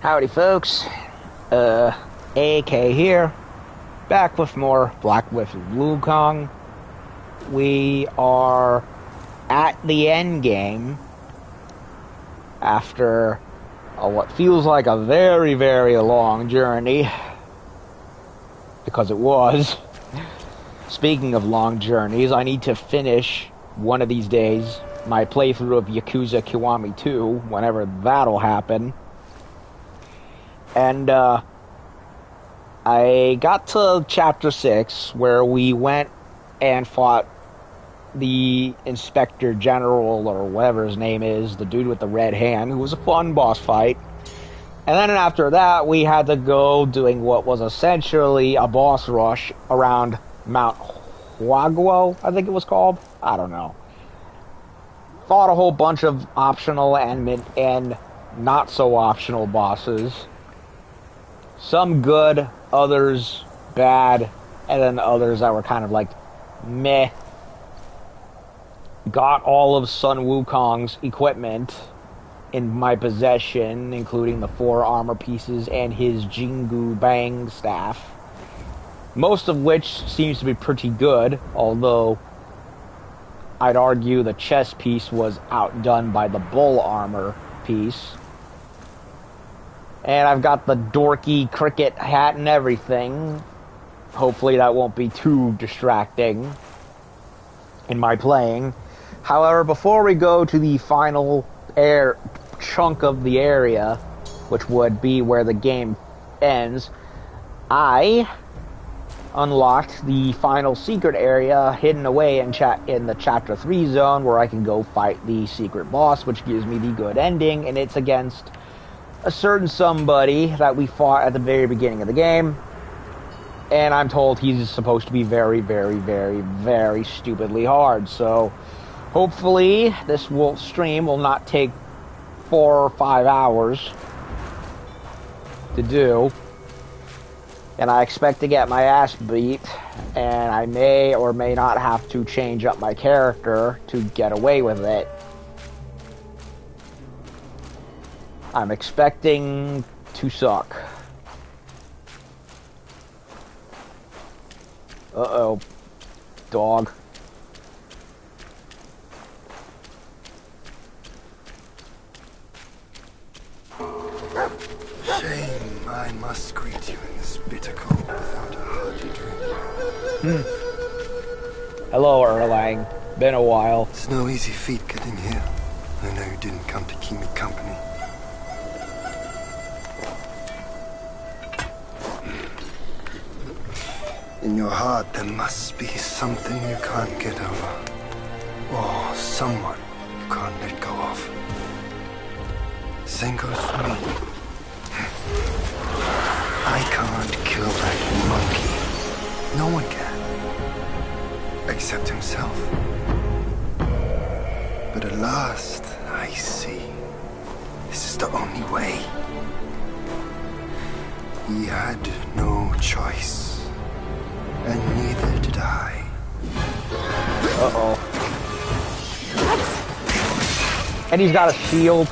Howdy folks, AK here, back with more Black with Wukong. We are at the end game after what feels like a very, very long journey, because it was. Speaking of long journeys, I need to finish one of these days my playthrough of Yakuza Kiwami 2, whenever that'll happen. And, I got to Chapter 6, where we went and fought the Inspector General, or whatever his name is, the dude with the red hand, who was a fun boss fight. And then after that, we had to go doing what was essentially a boss rush around Mount Huaguo, I think it was called. I don't know. Fought a whole bunch of optional and not so optional bosses. Some good, others bad, and then others that were kind of like meh. Got all of Sun Wukong's equipment in my possession, including the 4 armor pieces and his Jingu Bang staff. Most of which seems to be pretty good, although I'd argue the chest piece was outdone by the bull armor piece. And I've got the dorky cricket hat and everything. Hopefully that won't be too distracting in my playing. However, before we go to the final chunk of the area, which would be where the game ends, I unlocked the final secret area hidden away in the Chapter 3 zone, where I can go fight the secret boss, which gives me the good ending, and it's against a certain somebody that we fought at the very beginning of the game. And I'm told he's supposed to be very, very, very, very stupidly hard. So hopefully this stream will not take 4 or 5 hours to do. And I expect to get my ass beat, and I may or may not have to change up my character to get away with it. I'm expecting to suck. Uh-oh. Dog. Shame I must greet you in this bitter cold without a hearty drink. Hello, Erlang. Been a while. It's no easy feat getting here. I know you didn't come to keep me company. In your heart, there must be something you can't get over. Or someone you can't let go of. Same goes for me. I can't kill that monkey. No one can. Except himself. But at last, I see. This is the only way. He had no choice. And neither did I. Uh-oh. And he's got a shield.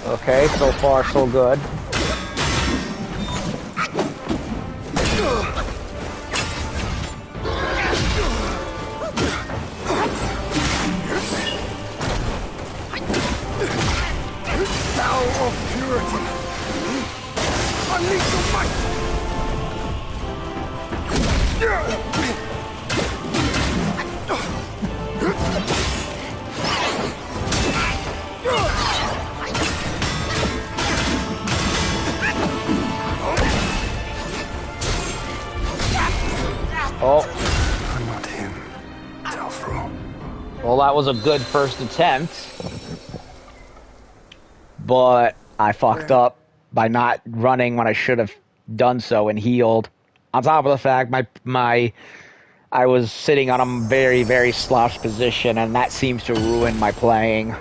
Okay, so far so good. Well, that was a good first attempt, but I fucked up by not running when I should have done so and healed. On top of the fact, I was sitting on a very, very slouched position, and that seems to ruin my playing.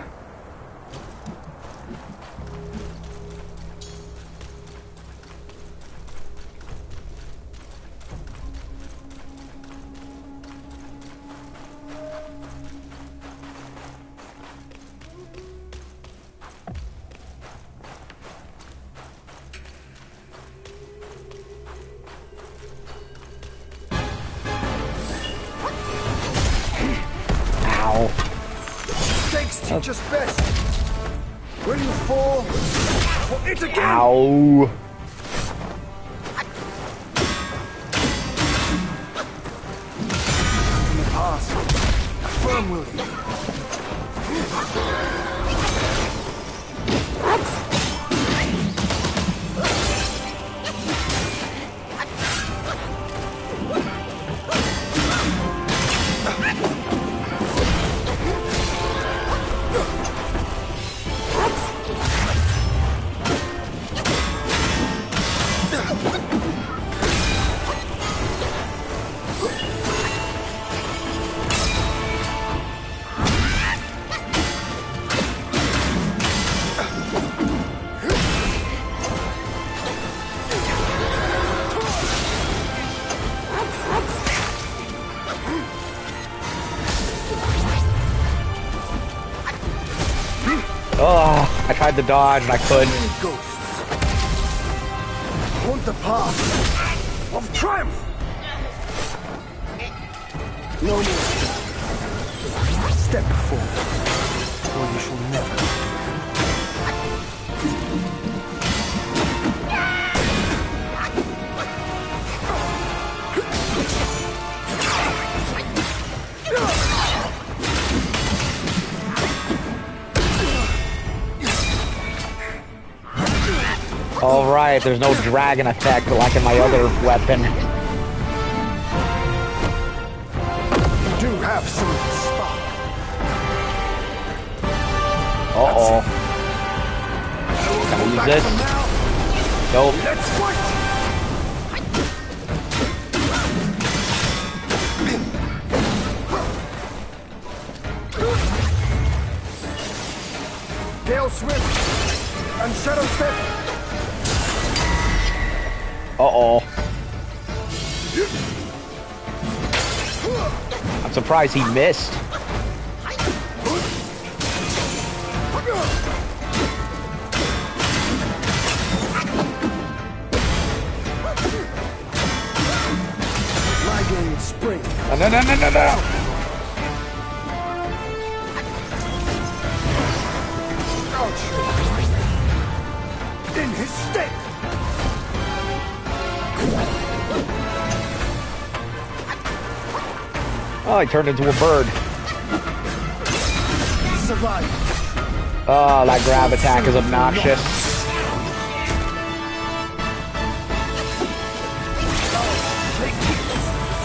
just best. When you fall, for it again! Ow! In the past, a firm will you. Oh, I tried to dodge and I couldn't. Ghosts. Want the path of triumph. No more step forward, or you shall never. Alright, there's no dragon effect like in my other weapon. You do have some spark. Uh-oh. Can I use this? Nope. Let's fight! Gale Swift and Shadow Step. Uh-oh. I'm surprised he missed. Ligand Spring. No. In his stead. Oh, he turned into a bird. Survive. Oh, that grab attack is obnoxious.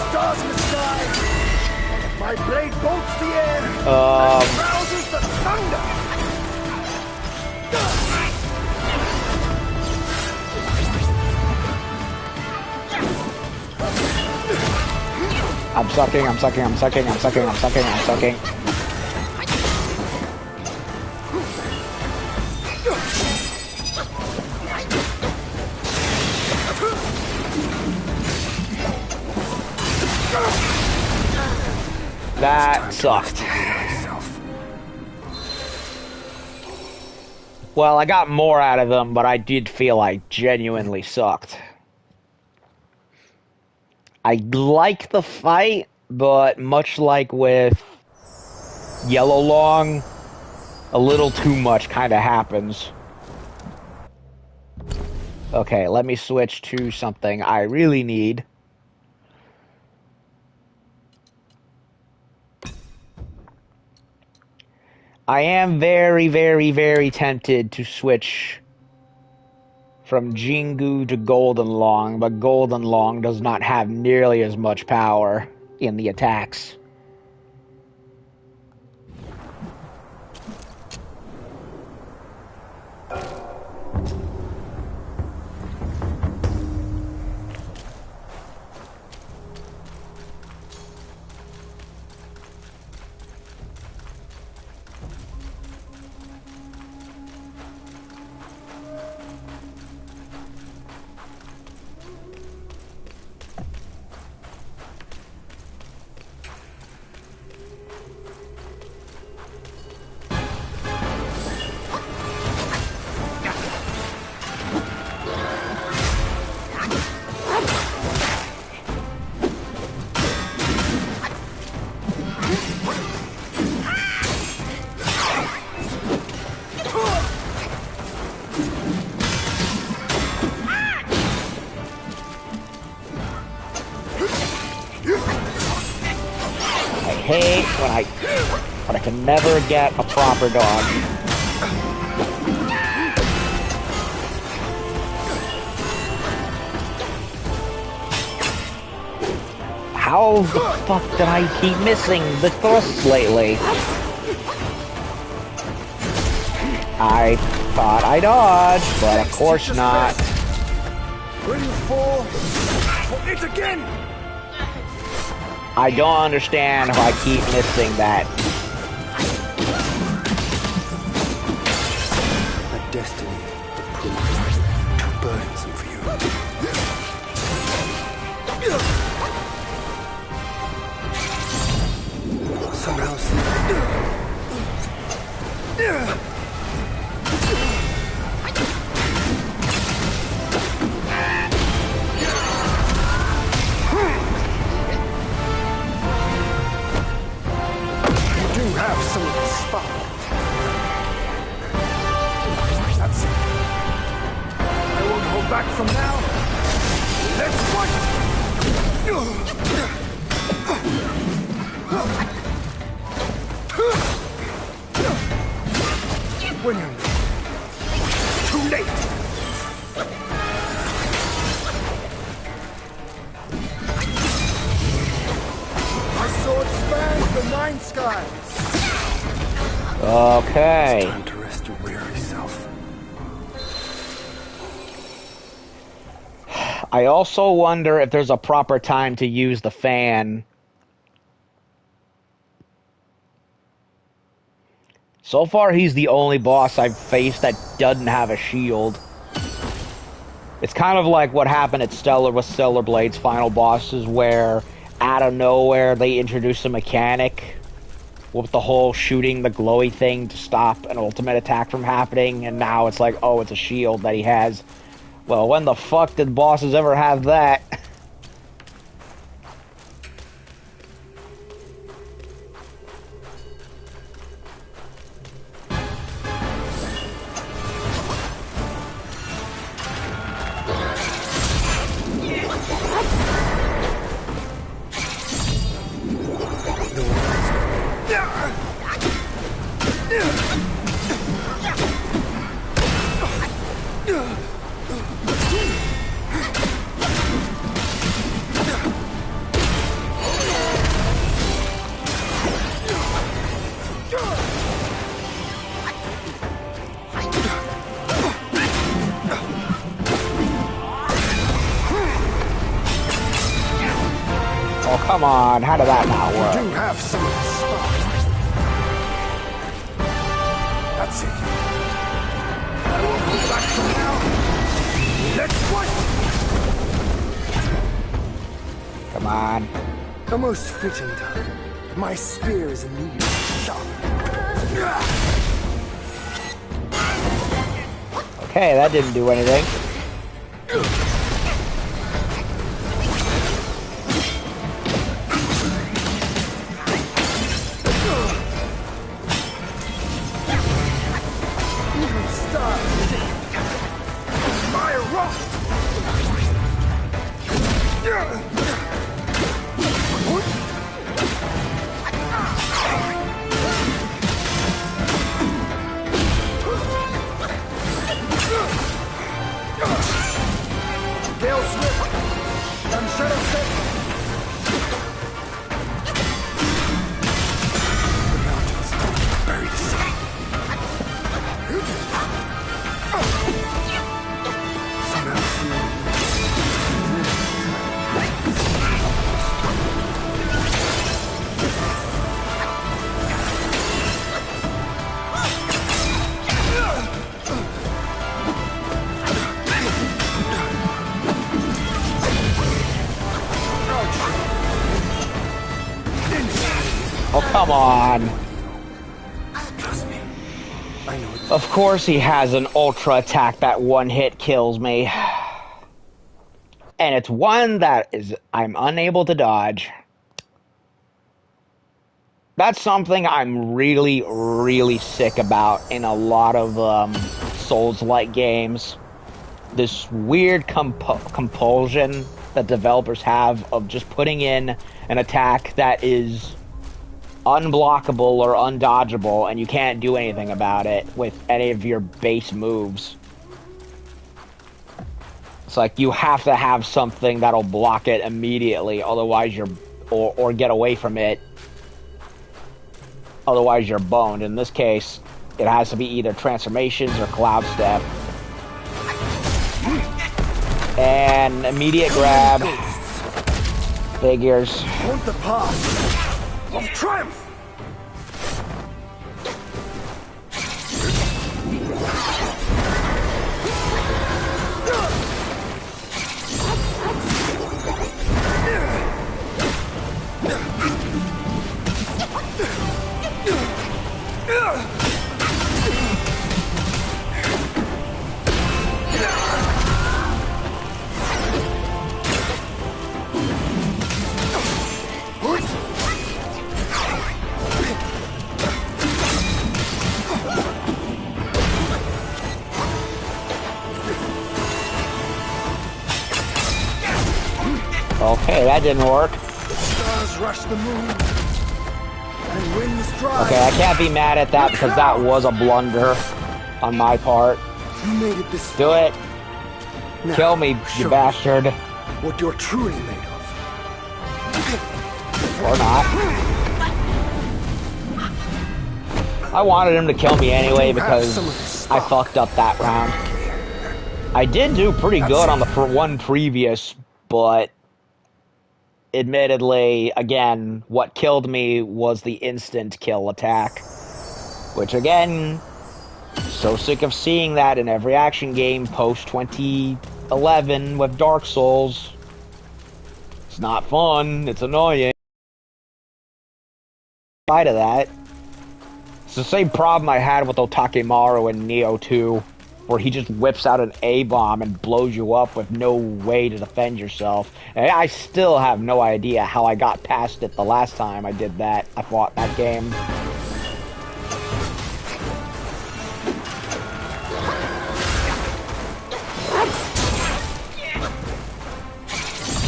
Stars in the sky. My blade bolts the air. And rouses the thunder. I'm sucking. That sucked. Well, I got more out of them, but I did feel I genuinely sucked. I like the fight, but much like with Yellow Long, a little too much kind of happens. Okay, let me switch to something I really need. I am very, very, very tempted to switch from Jingu to Golden Long, but Golden Long does not have nearly as much power in the attacks. but I can never get a proper dodge. How the fuck did I keep missing the thrusts lately? I thought I dodged, but of course not. Will you fall for it again? I don't understand how I keep missing that. A destiny that proved too burdensome for you. Somehow. Have some of the spark. That's it. I won't hold back from now. Let's fight! When you're too late. My sword spans the 9 skies. Okay. It's time to rest your weary self. I also wonder if there's a proper time to use the fan. So far, he's the only boss I've faced that doesn't have a shield. It's kind of like what happened at Stellar with Stellar Blade's final bosses, where out of nowhere they introduce a mechanic with the whole shooting the glowy thing to stop an ultimate attack from happening, and now it's like, oh, it's a shield that he has. Well, when the fuck did bosses ever have that? Oh, come on. How did that not work? You do have some of the spark. That's it. I won't hold back from now. Let's fight! Come on. The most fitting time. My spear is immediately sharp. Okay, that didn't do anything. Come on. Trust me. I know it. Of course he has an ultra attack that one hit kills me. And it's one that is I'm unable to dodge. That's something I'm really, really sick about in a lot of Souls-like games. This weird compulsion that developers have of just putting in an attack that is unblockable or undodgeable, and you can't do anything about it with any of your base moves. It's like you have to have something that'll block it immediately, otherwise you're or get away from it. Otherwise you're boned. In this case, it has to be either transformations or cloud step. And immediate grab. Figures. Want the path of triumph. Okay, that didn't work. Stars rush the moon, and winds dry. Okay, I can't be mad at that because that was a blunder on my part. You made it this Do it. Now, Kill me, you bastard. what you're truly made of. Or not. I wanted him to kill me anyway because I fucked up that round. I did do pretty good on the one previous, but admittedly, again, what killed me was the instant kill attack. Which again, so sick of seeing that in every action game post 2011 with Dark Souls. It's not fun, it's annoying. In spite of that, it's the same problem I had with Otakemaru in Neo 2, where he just whips out an A-bomb and blows you up with no way to defend yourself. And I still have no idea how I got past it the last time I did that. I fought that game.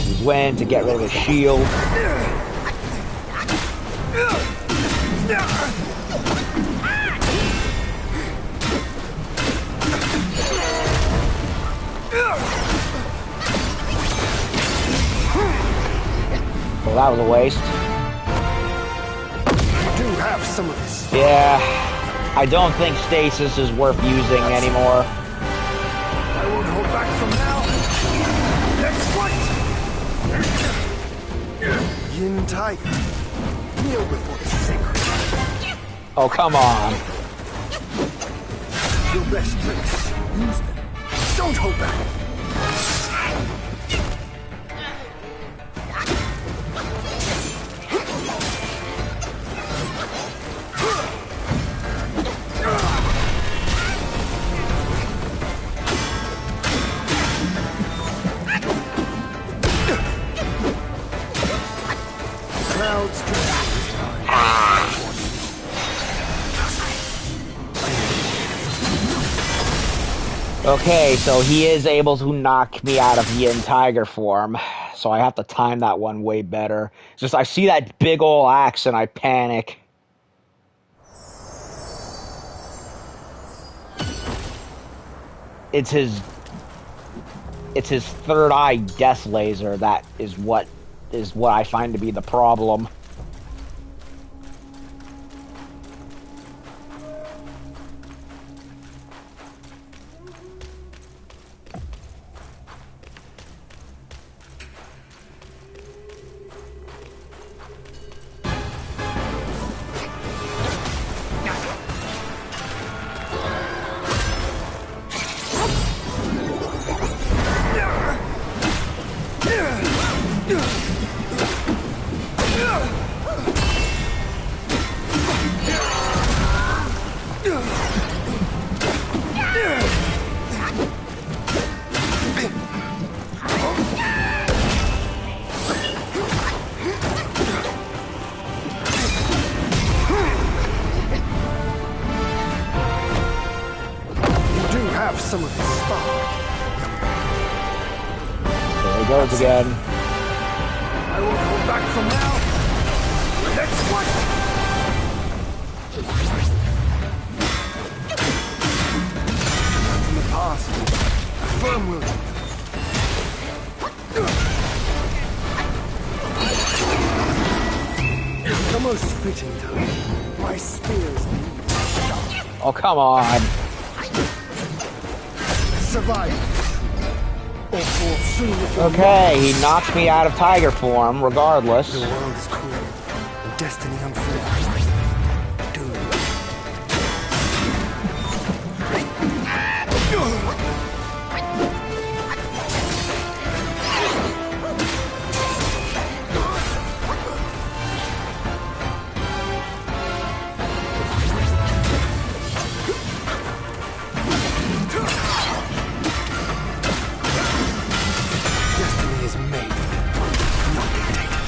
Use wind to get rid of his shield. Well, that was a waste. You do have some of this. Yeah, I don't think stasis is worth using anymore. I won't hold back from now. Next fight. Yin Tiger, kneel before the sacred. Oh, come on. Your best tricks. Use them. Don't hold back. Clouds Okay, so he is able to knock me out of Yin Tiger form. So I have to time that one way better. It's just I see that big ol' axe and I panic. It's his third eye death laser that is what I find to be the problem. some of his spark. There he goes again. I won't hold back from now. Let's fight! Come, William. It's almost fitting time. My spears. Oh, come on. Survive. Or fall soon if you're Okay, he knocks me out of tiger form, regardless. The world is cruel, and destiny unfair. Doom. Destiny is made, not dictated.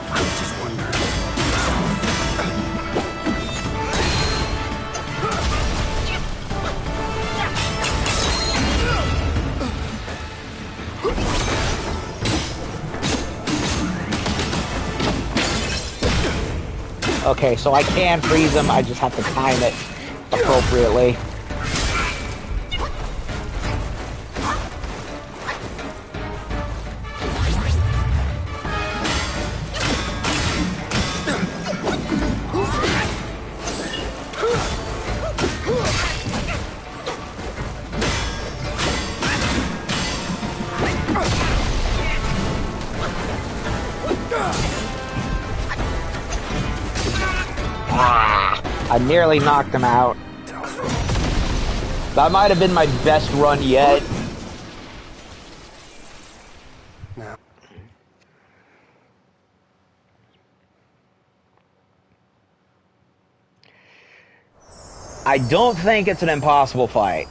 I just wonder. Okay, so I can freeze him, I just have to time it appropriately. I nearly knocked him out. That might have been my best run yet. Now. I don't think it's an impossible fight.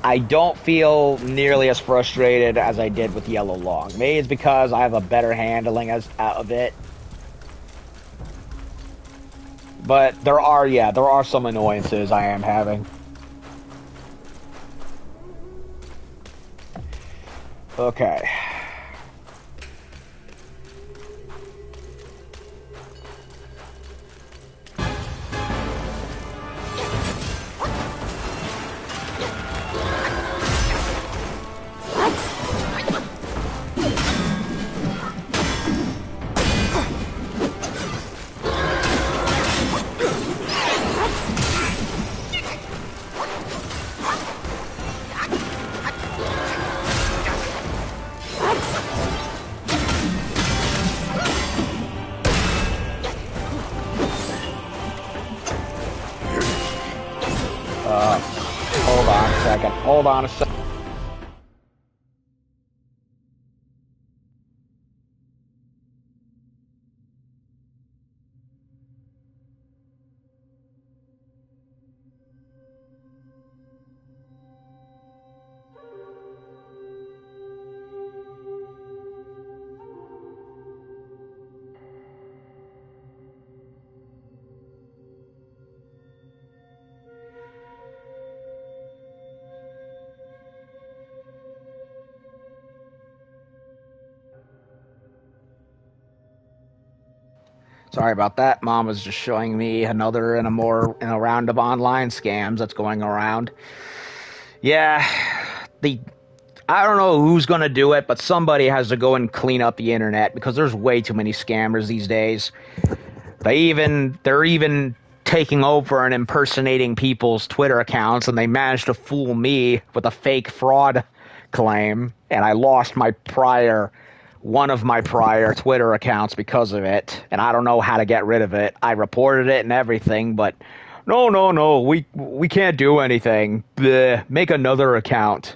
I don't feel nearly as frustrated as I did with Yellow Long. Maybe it's because I have a better handling of it. But there are some annoyances I am having. Okay. Hold on a second. Sorry about that. Mom was just showing me another in a round of online scams that's going around. Yeah, I don't know who's gonna do it, but somebody has to go and clean up the internet because there's way too many scammers these days. They're even taking over and impersonating people's Twitter accounts, and they managed to fool me with a fake fraud claim, and I lost one of my prior Twitter accounts because of it, and I don't know how to get rid of it. I reported it and everything, but no, we can't do anything. Bleh, make another account.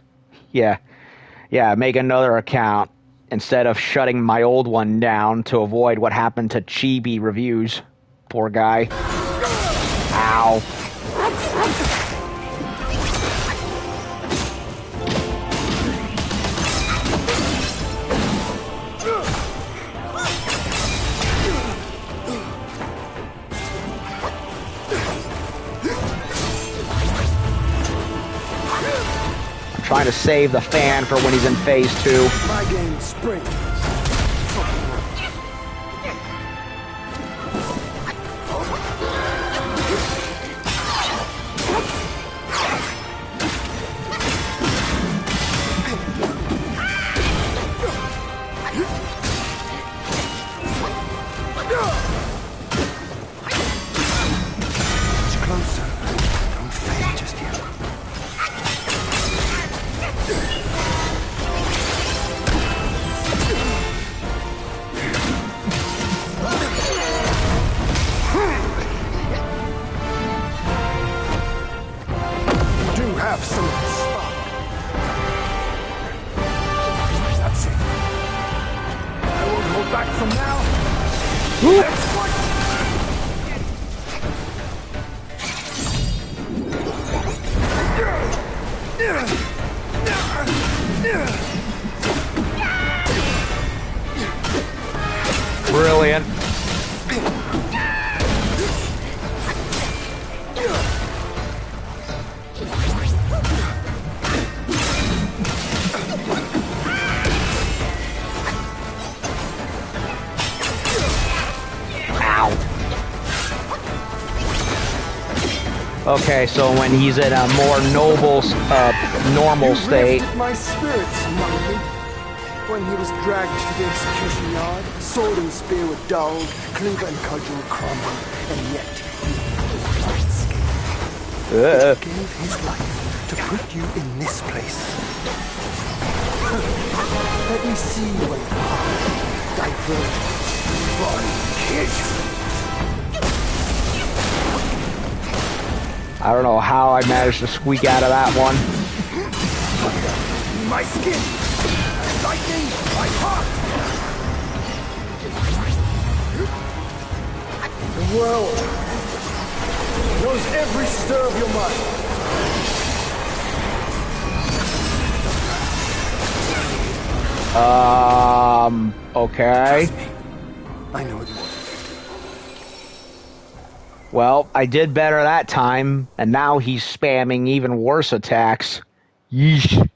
Yeah, make another account instead of shutting my old one down to avoid what happened to Chibi Reviews. Poor guy. Ow. trying to save the fan for when he's in phase 2. My game springs. Brilliant. Okay, so when he's in a more noble, normal state. My spirits, Monkey. When he was dragged to the execution yard, sword and spear were dulled, cleaver and cudgel crumbled, and yet he gave his life to put you in this place. Let me see what divergence from kids. I don't know how I managed to squeak out of that one. My skin, lightning, my heart. The world knows every stir of your mind. Okay. Trust me. I know it more. Well, I did better that time, and now he's spamming even worse attacks. Yeesh.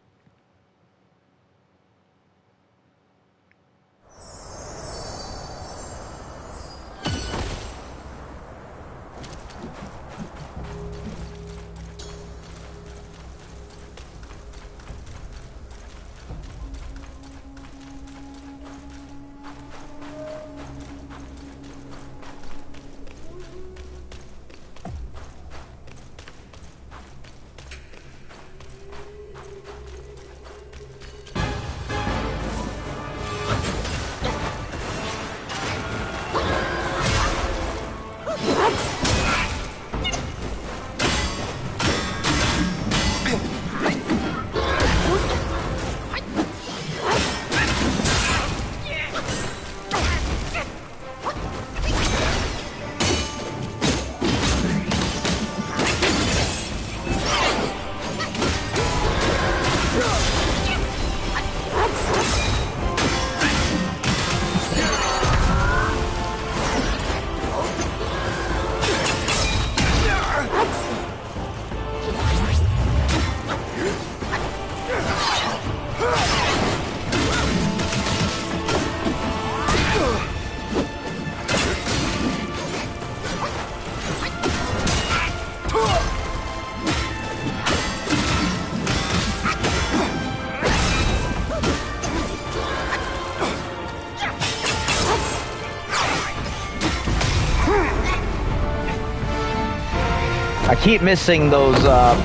I keep missing those,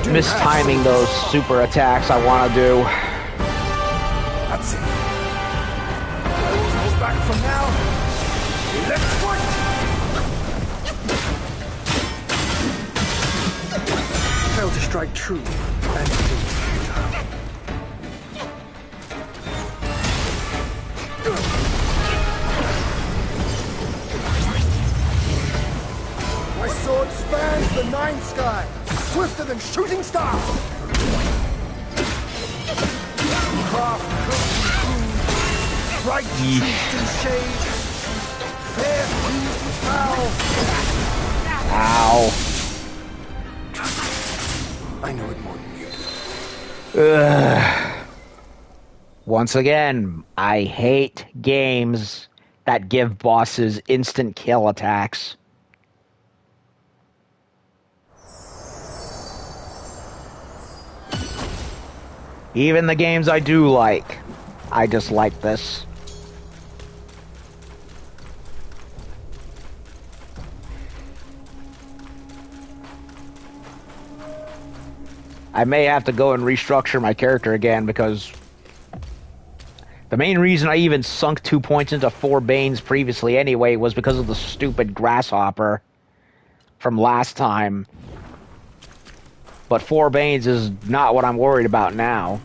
mistiming those super attacks I want to do. That's it. I will hold back from now. Let's fight! Failed to strike true and my sword spans the nine skies, swifter than shooting stars. Craft, cook, food, bright truth and shade, fair fused with foul. Ow. Trust me, I know it more than you do. Ugh. Once again, I hate games that give bosses instant kill attacks. Even the games I do like, I dislike this. I may have to go and restructure my character again because the main reason I even sunk 2 points into 4 Banes previously anyway was because of the stupid grasshopper from last time. But 4 Banes is not what I'm worried about now.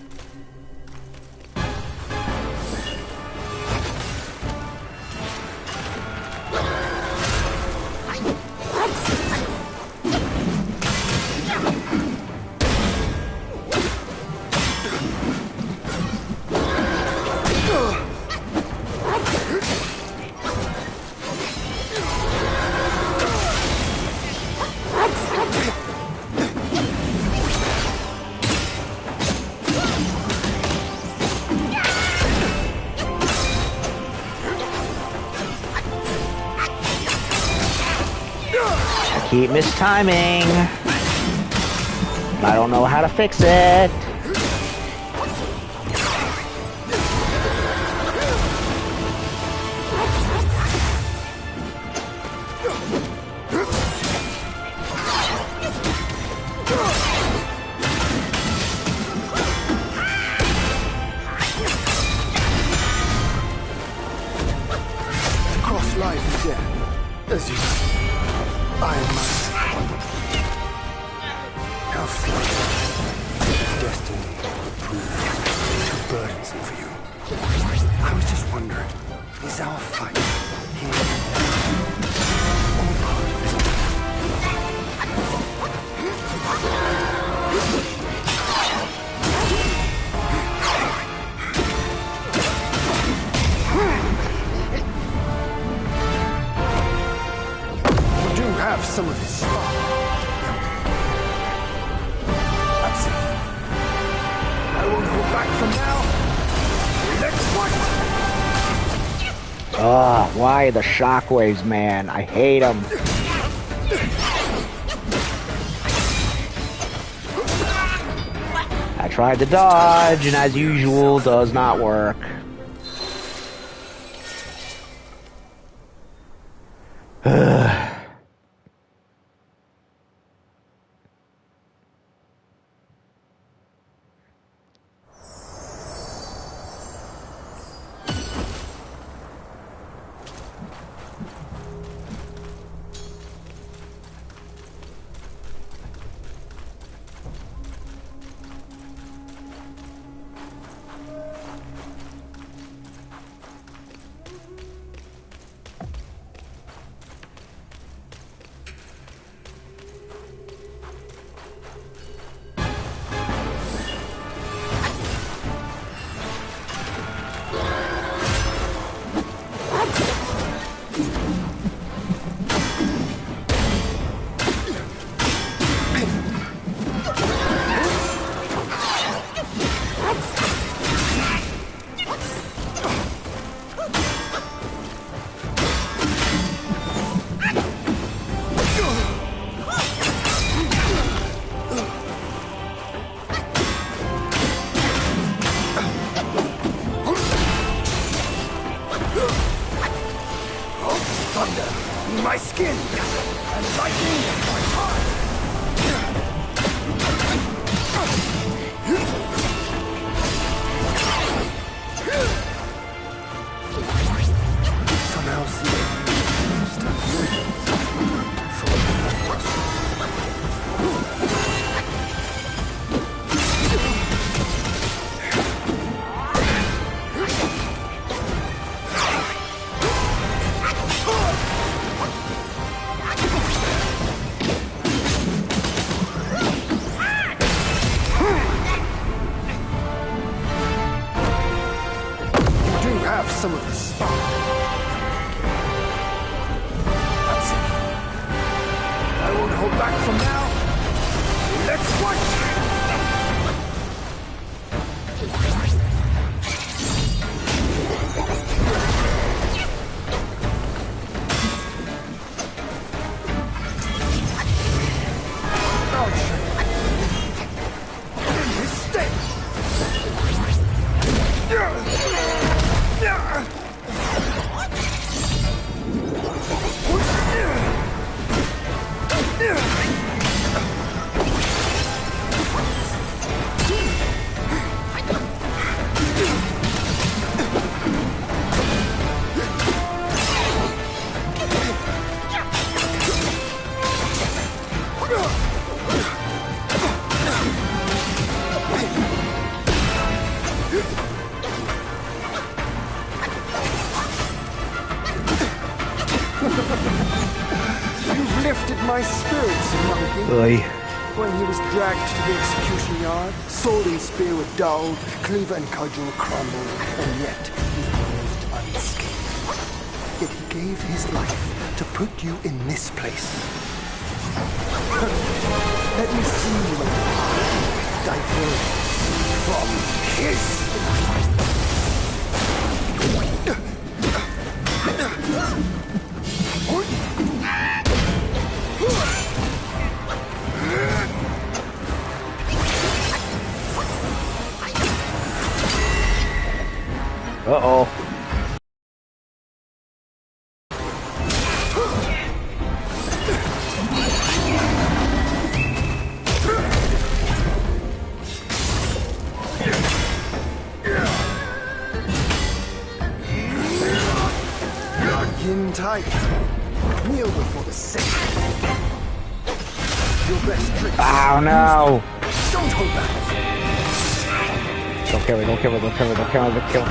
Keep mistiming. I don't know how to fix it. Cross life and death, as you see. I must. How fate, destiny, prove too burdensome for you. I was just wondering, is our fight here or part of it? Have some of this spark. That's it. I won't hold back from now. Let's fight! Ugh, why the shockwaves, man? I hate them. I tried to dodge, and as usual, does not work. Ugh. My skin and lightning in my heart. Somehow some of the spark. That's it. I won't hold back from now. Let's fight! my spirits, monkey. Oy. When he was dragged to the execution yard, sword and spear were dulled, cleaver and cudgel crumbled, and yet he lived unscathed. Yet he gave his life to put you in this place. Let me see you diverge from his. Uh-oh. Yin tight. Kneel before the sick. Your best trick. Oh no! Don't hold back. Don't kill me, don't kill me, don't kill me, don't kill me, don't kill me.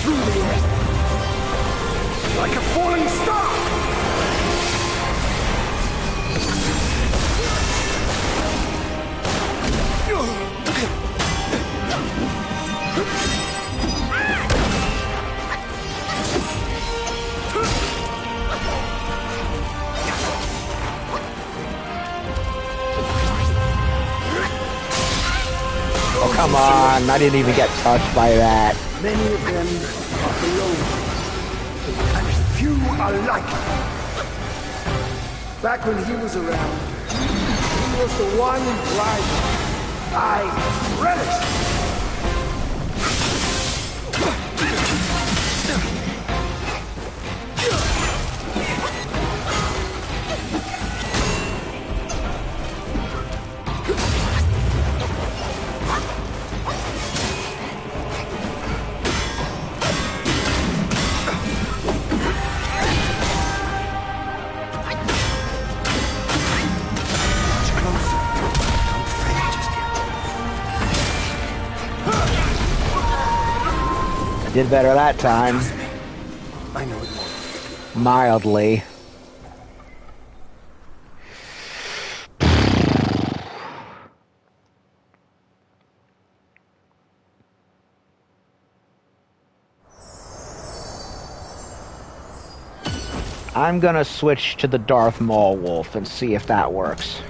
Through the air. Like a falling star. Oh, come on. I didn't even get touched by that. Many of them are below me, and few are like him. Back when he was around, he was the one rival I relished. Did better that time. I know it won't. Mildly. I'm gonna switch to the Darth Maul Wolf and see if that works.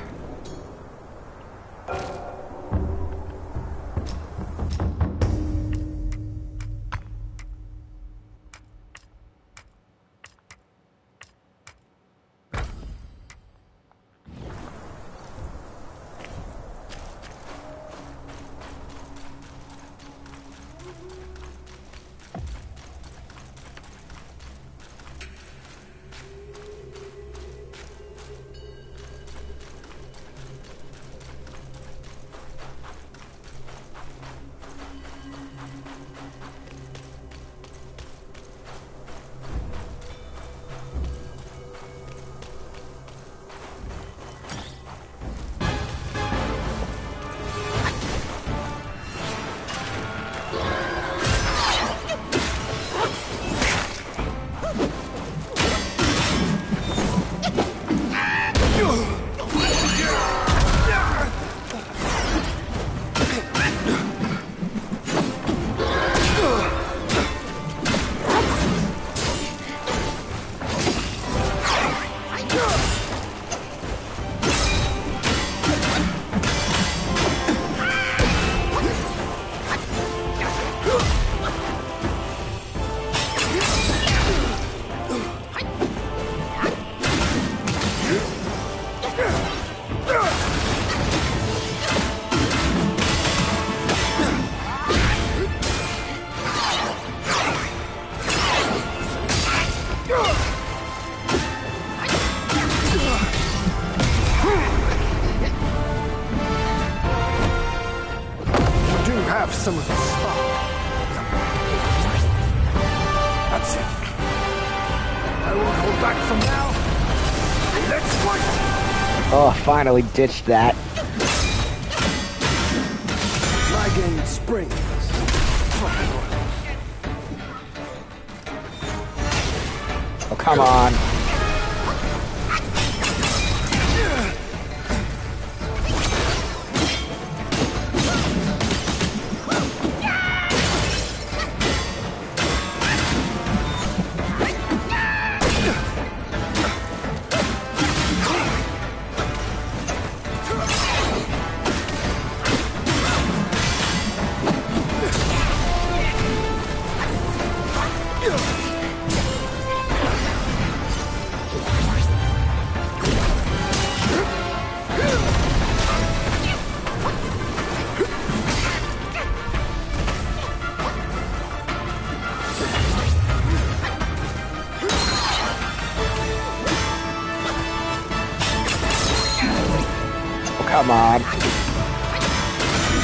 Some of the spark. That's it. I won't hold back from now. Let's fight! Oh, finally ditched that. My game springs. Oh, come on. come on.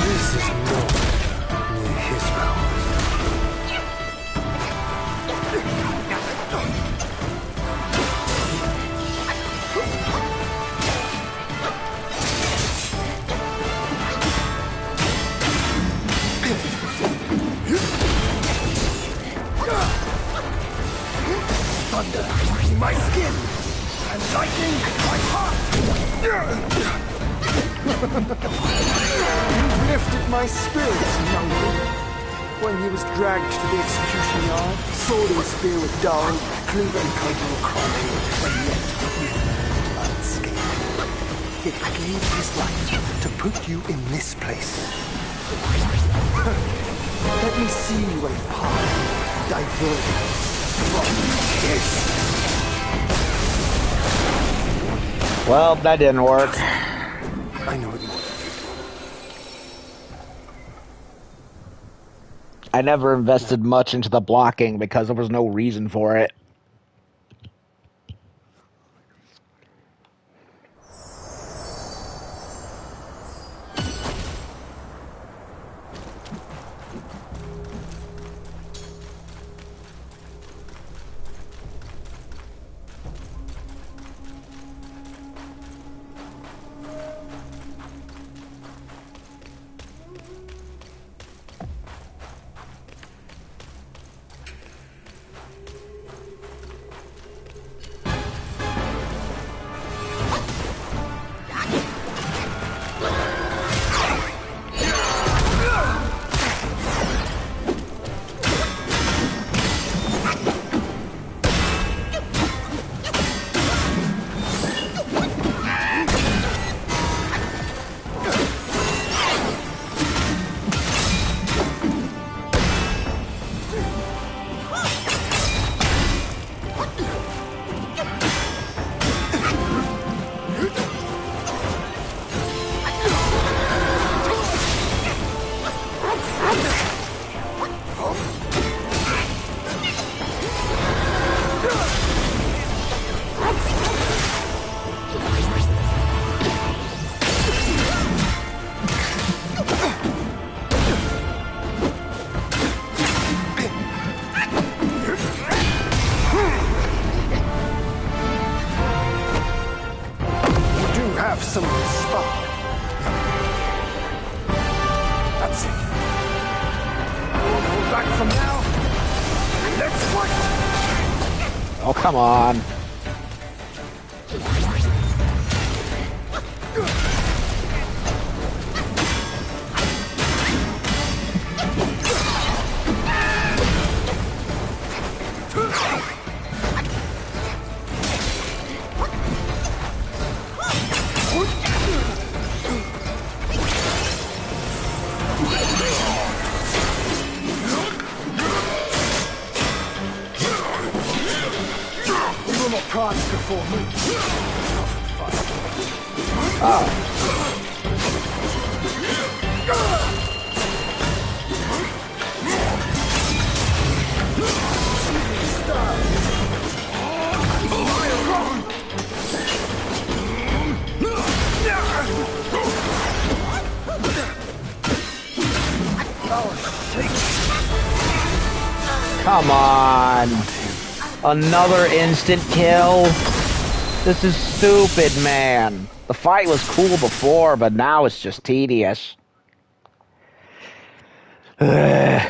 This is nowhere near his powers. Thunder in my skin, and lightning in my heart. You lifted my spirits, Monkey. When he was dragged to the execution yard, sword and spear were dull, cleaver and cudgel were crummy, and yet he remained unscathed. He gave his life to put you in this place. Let me see you a path diverted from his. Well, that didn't work. I know what you want. I never invested much into the blocking because there was no reason for it. Some spark. That's it. Won't hold back from now. Let's fight. Oh, come on. Before me. Oh. Come on. Another instant kill? This is stupid, man. The fight was cool before, but now it's just tedious. Ugh.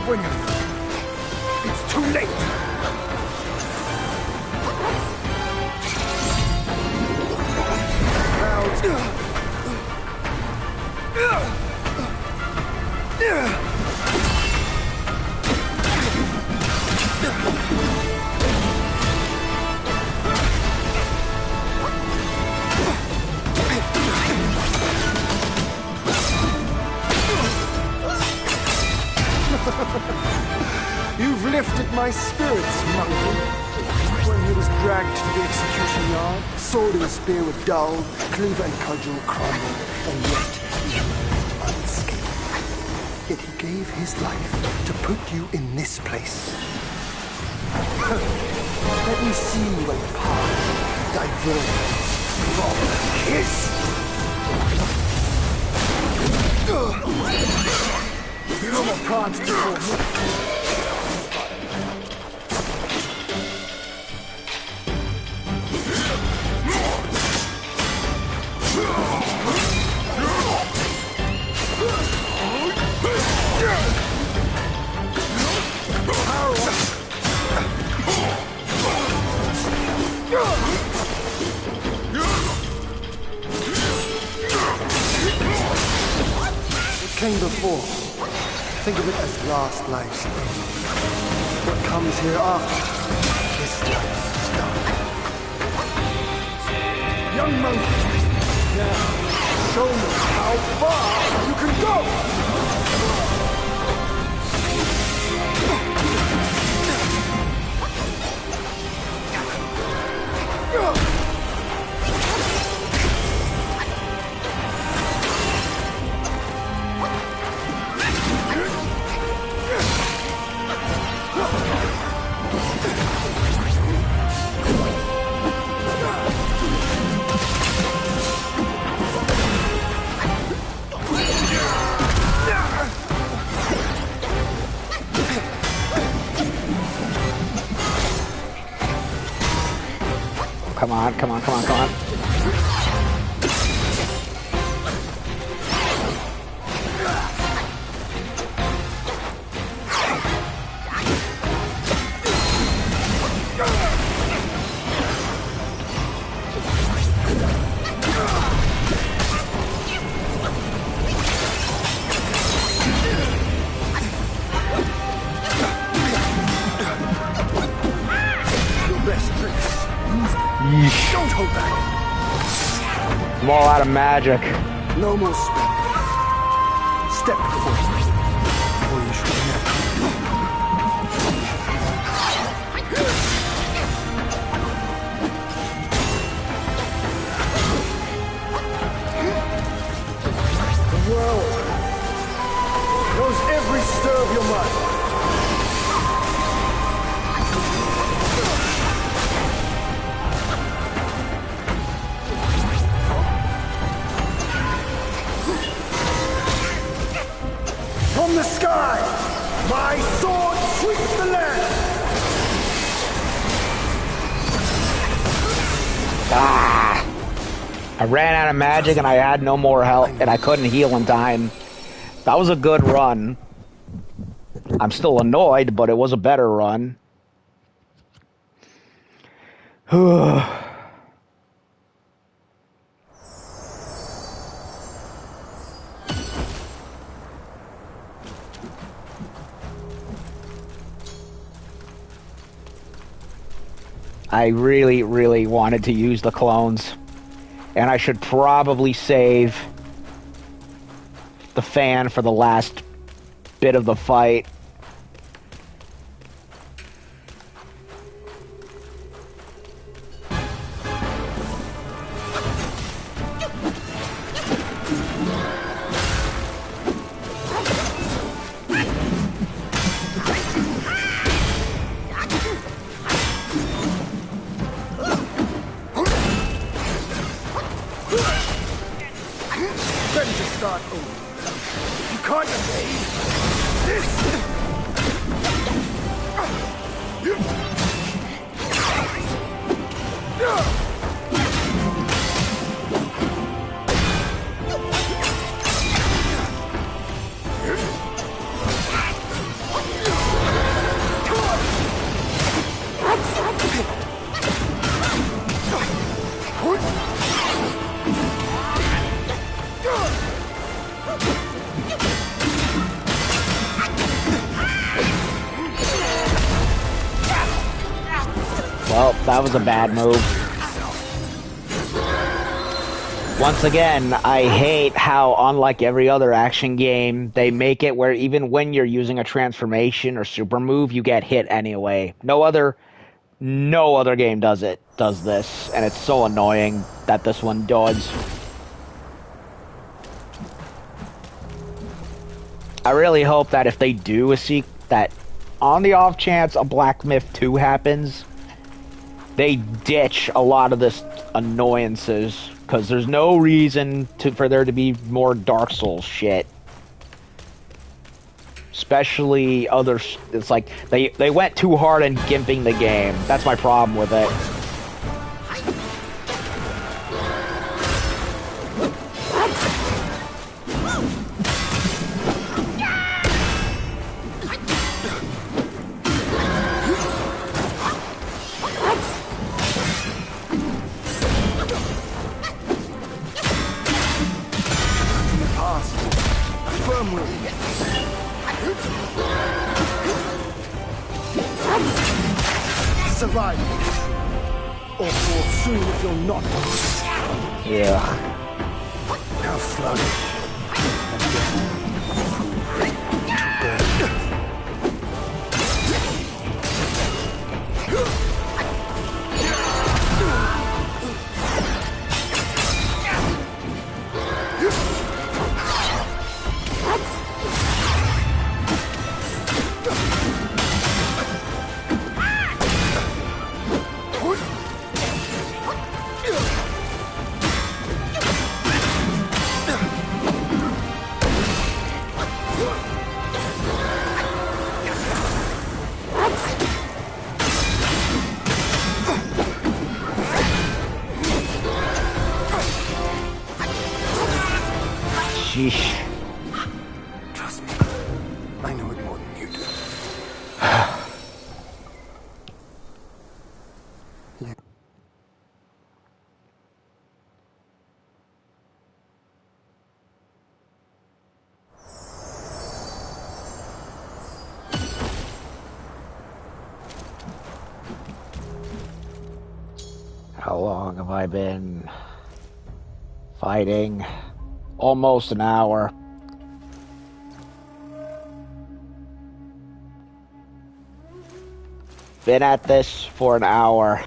When it's too late. Clouds. You've lifted my spirits, monkey. When he was dragged to the execution yard, sword and spear were dull, cleaver and cudgel crumbled, and yet he remained unscathed. Yet he gave his life to put you in this place. Let me see when the path diverges from his. You don't have cards before me. What came before? Think of it as last life's end. What comes hereafter? This life's start. Young monkey, now show me how far you can go! Come on, come on, come on, come on. Don't hold back. I'm all out of magic. No more spell. Step forward, or you should never. The world knows every stir of your mind. From the sky, my sword sweeps the land! Ah! I ran out of magic and I had no more health and I couldn't heal in time. That was a good run. I'm still annoyed, but it was a better run. I really, really wanted to use the clones. And I should probably save the fan for the last bit of the fight. That was a bad move. Once again, I hate how, unlike every other action game, they make it where even when you're using a transformation or super move, you get hit anyway. No other game does this, and it's so annoying that this one does. I really hope that if they do that on the off chance a Black Myth 2 happens, they ditch a lot of this annoyances, because there's no reason for there to be more Dark Souls shit. Especially it's like, they went too hard in gimping the game. That's my problem with it. Survive, or fall soon if you're not. Yeah. How sluggish. Sheesh. Trust me, I know it more than you do. Yeah. How long have I been fighting? Almost an hour. Been at this for an hour.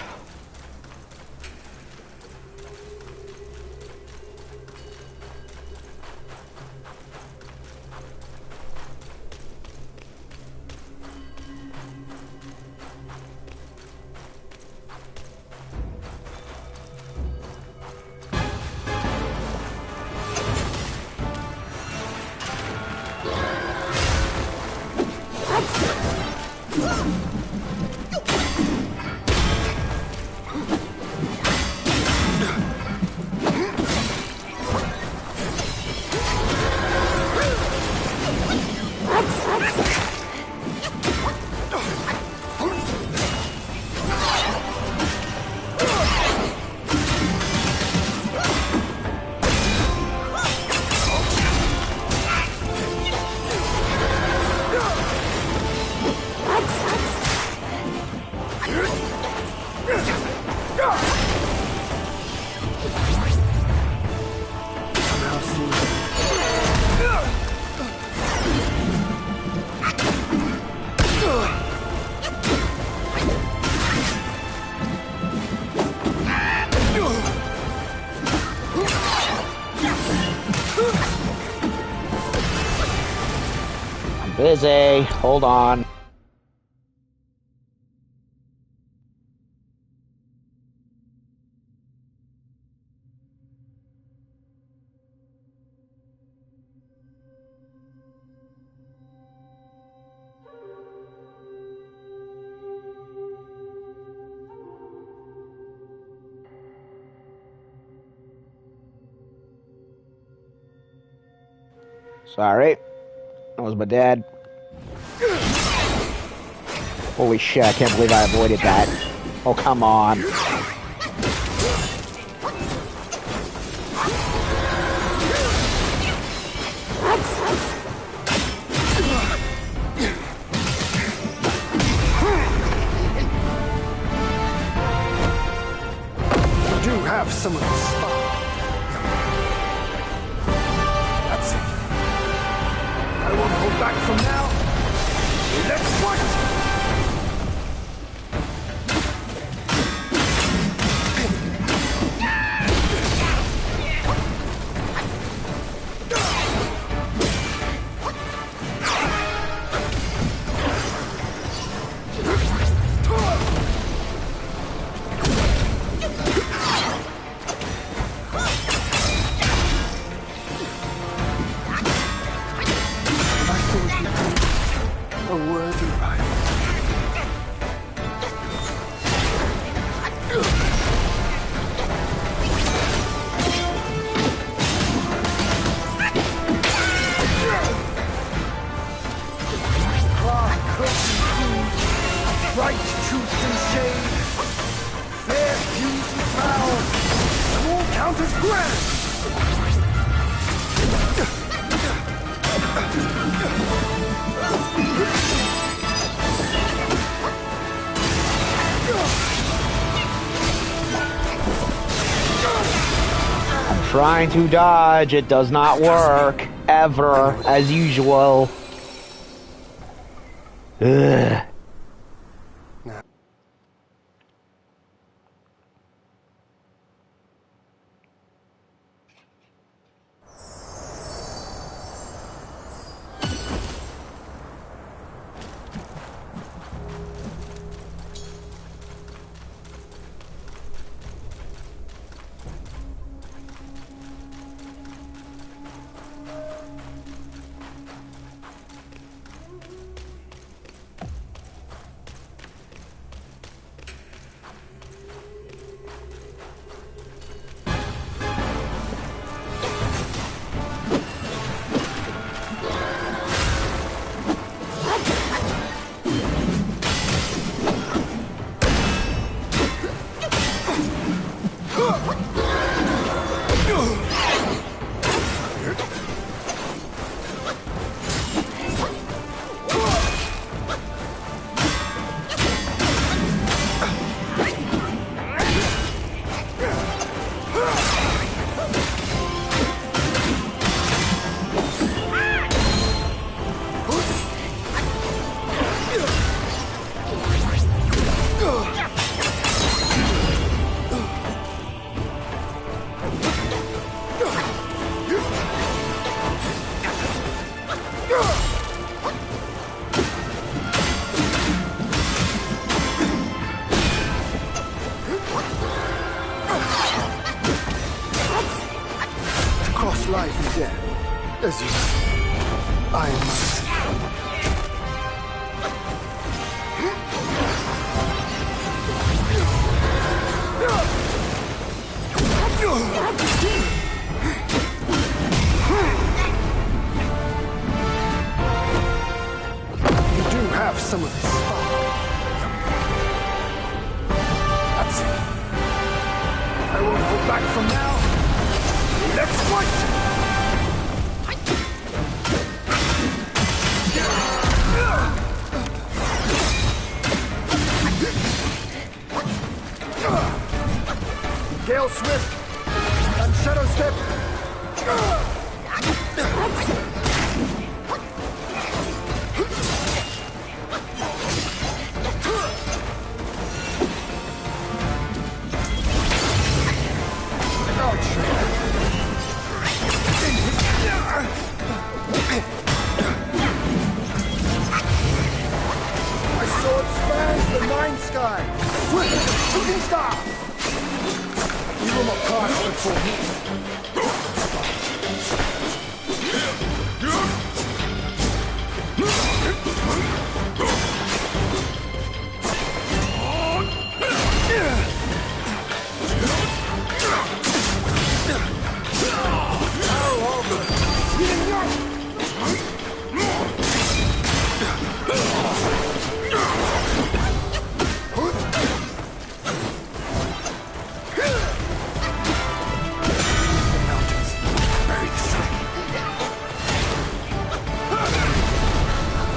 Busy. Hold on. Sorry. That was my dad. Holy shit, I can't believe I avoided that. Oh, come on. Trying to dodge, it does not work. Ever, as usual. Ugh. Life and death, as you say, I must. You do have some of this spark. That's it. I won't hold back from now. Let's fight! Gale Swift and Shadow Step. My sword spans the night sky. Swift as a shooting star. You will not pass before me.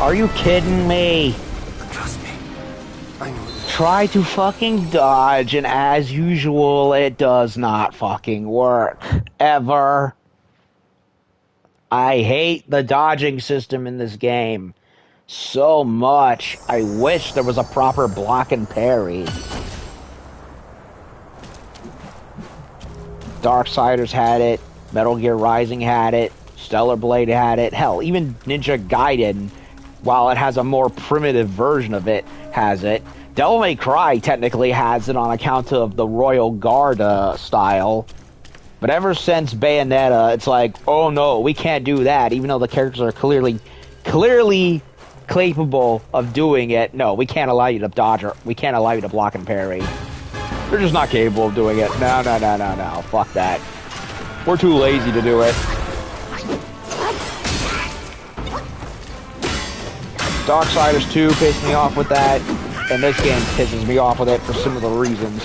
Are you kidding me? Trust me. I know it. Try to fucking dodge, and as usual, it does not fucking work. Ever. I hate the dodging system in this game so much. I wish there was a proper block and parry. Darksiders had it, Metal Gear Rising had it, Stellar Blade had it, hell, even Ninja Gaiden, while it has a more primitive version of it, has it. Devil May Cry technically has it on account of the Royal Guard style. But ever since Bayonetta, it's like, oh no, we can't do that, even though the characters are clearly capable of doing it. No, we can't allow you to dodge, or we can't allow you to block and parry. They're just not capable of doing it. No, fuck that. We're too lazy to do it. Darksiders 2 pissed me off with that, and this game pisses me off with it for similar reasons.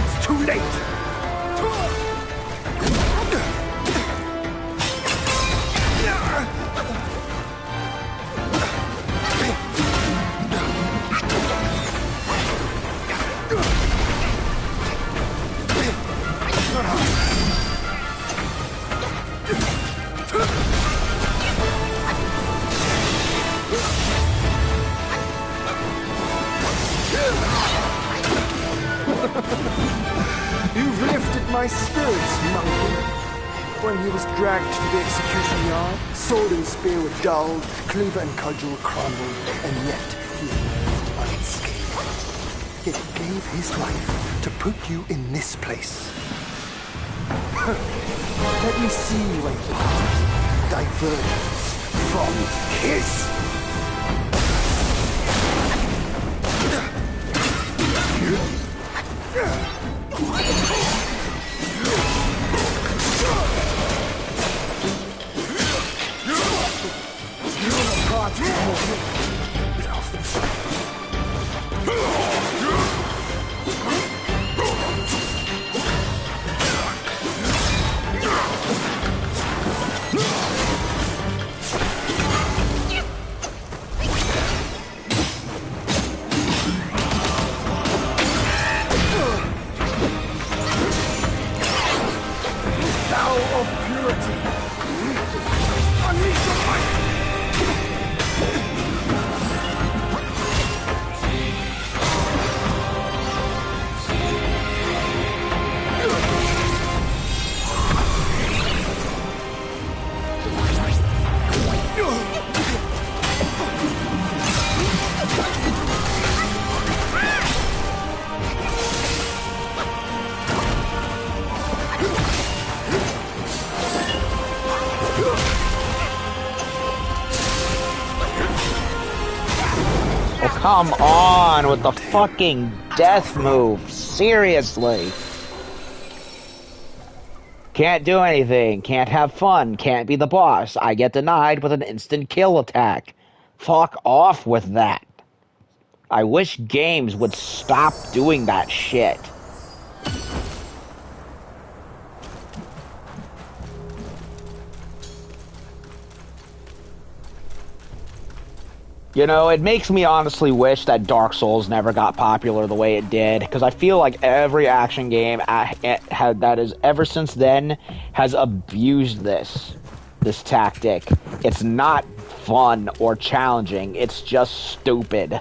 It's too late. You've lifted my spirits, monkey. When he was dragged to the execution yard, sword and spear were dulled, cleaver and cudgel crumbled, and yet he emerged unscathed. Yet he gave his life to put you in this place. Let me see you a path divergence from his. Come on with the fucking death move. Seriously. Can't do anything. Can't have fun. Can't be the boss. I get denied with an instant kill attack. Fuck off with that. I wish games would stop doing that shit. You know, it makes me honestly wish that Dark Souls never got popular the way it did, because I feel like every action game that is ever since then has abused this tactic. It's not fun or challenging, it's just stupid.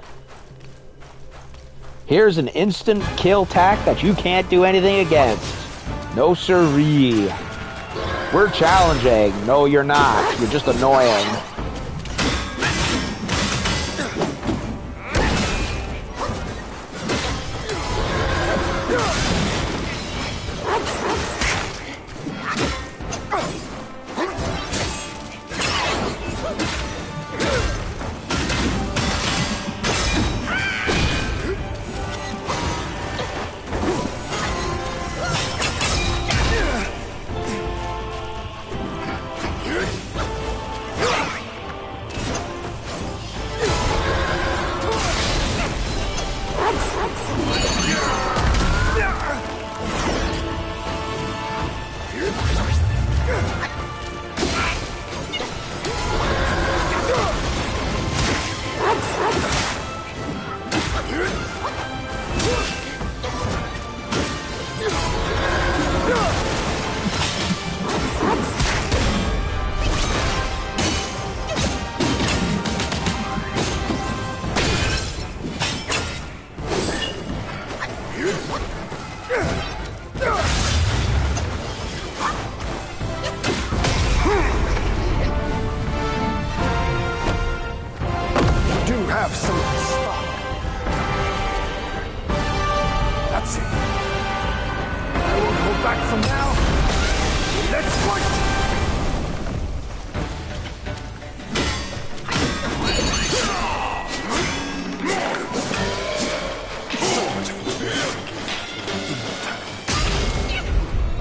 Here's an instant kill tack that you can't do anything against. No siree. We're challenging. No, you're not. You're just annoying.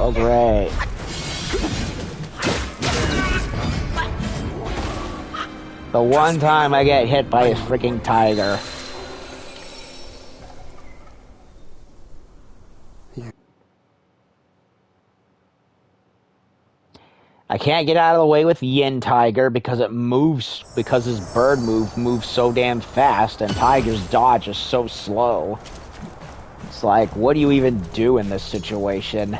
Oh, great. The one time I get hit by a freaking tiger. I can't get out of the way with Yin Tiger because it moves, because his bird moves so damn fast, and Tiger's dodge is so slow. It's like, what do you even do in this situation?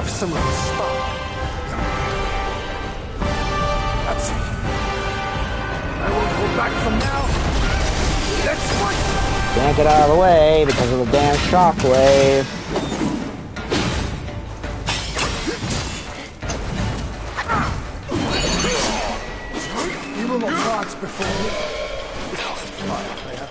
Some of the spot. That's it. I won't hold back from now. Let's fight! Can't get out of the way because of the damn shockwave. You will not dance before me. Fire, player.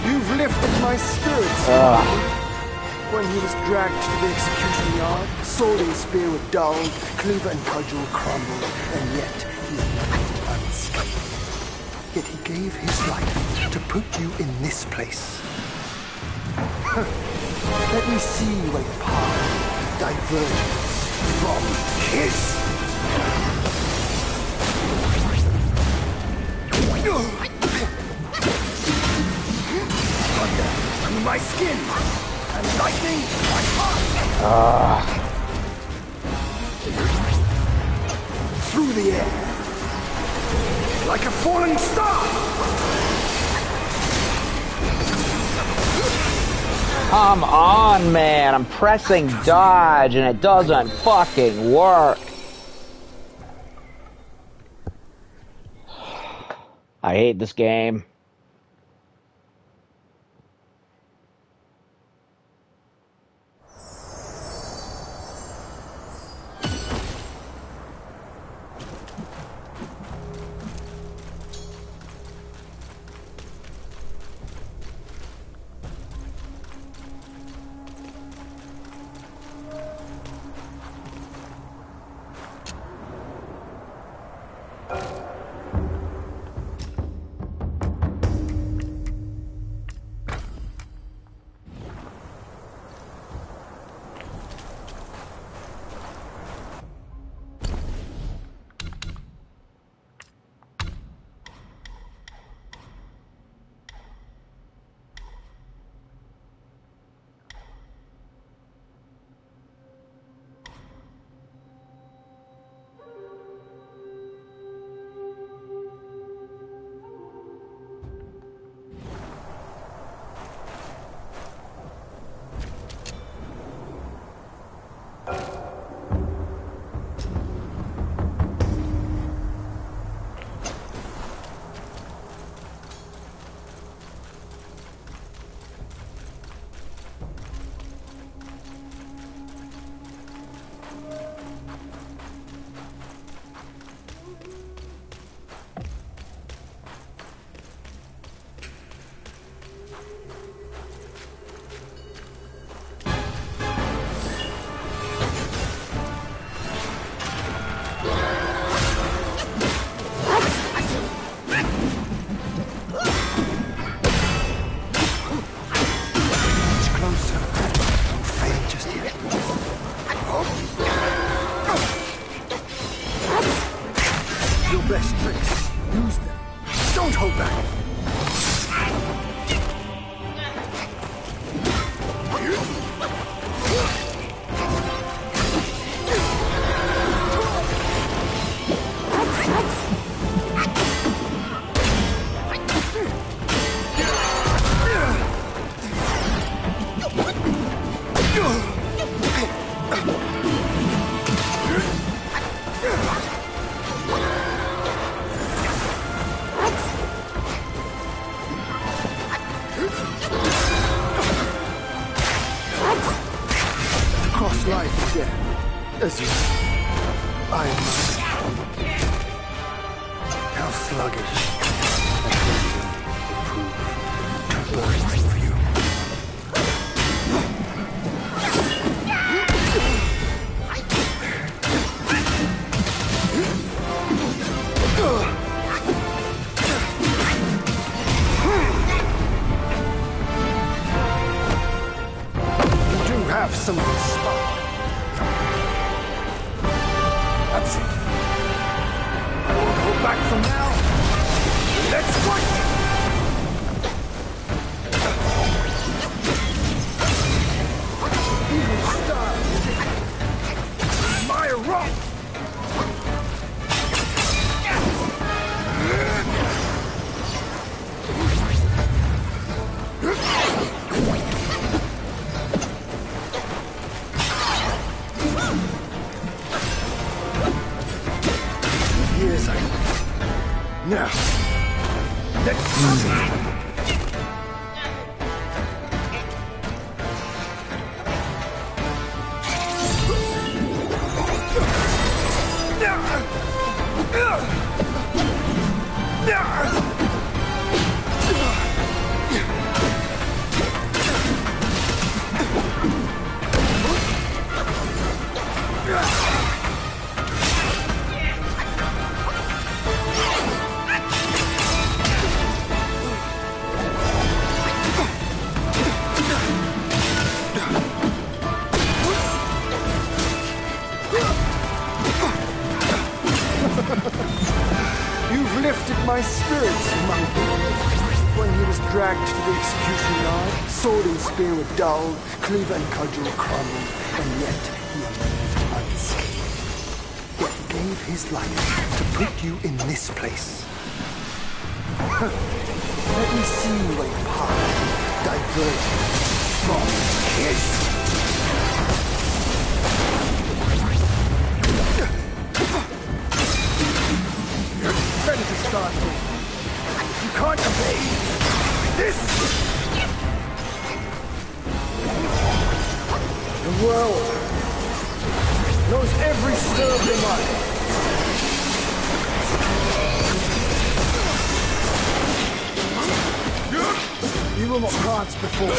You've lifted my spirits. When he was dragged to the execution yard, sword and spear were dulled, cleaver and cudgel crumbled, and yet he remained unscathed. Yet he gave his life to put you in this place. Let me see what path diverges from his. Thunder through my skin, and lightning my heart. Through the air, like a falling star. Come on, man. I'm pressing dodge and it doesn't fucking work. I hate this game. Hold back. Cross life and death, as you I am. How sluggish and prove too burning for you. Have some of the spark. That's it. I won't hold back from now. Let's fight! Evil style. My rock! Now, let's You've lifted my spirits, monkey. When he was dragged to the execution yard, sword and spear were dulled, cleaver and cudgel crumbled, and yet he emerged unscathed. Yet gave his life to put you in this place. Let me see a path diverging from his. Ready to start me. You can't evade this! The world knows every stir of your mind. You will not prance before me.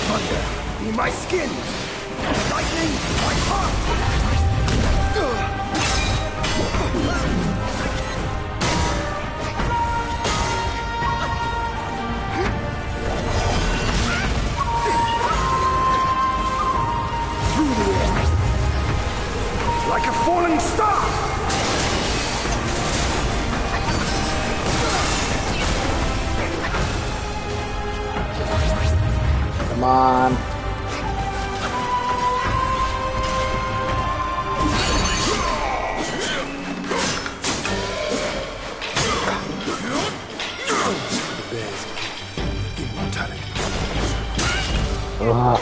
Thunder, be my skin! Lightning, my heart! Through the air, like a falling star! on. Ugh.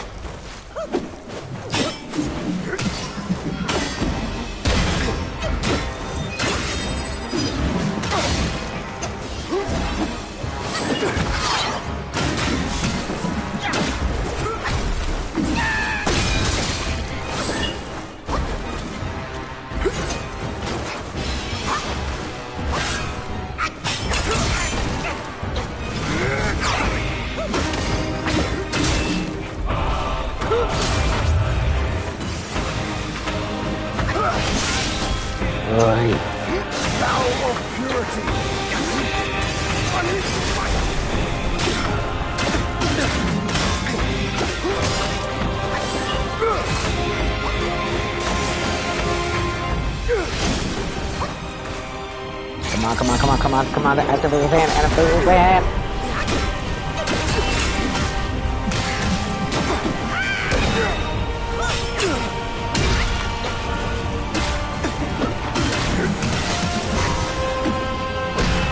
Come on, activate his hand, activate his hand!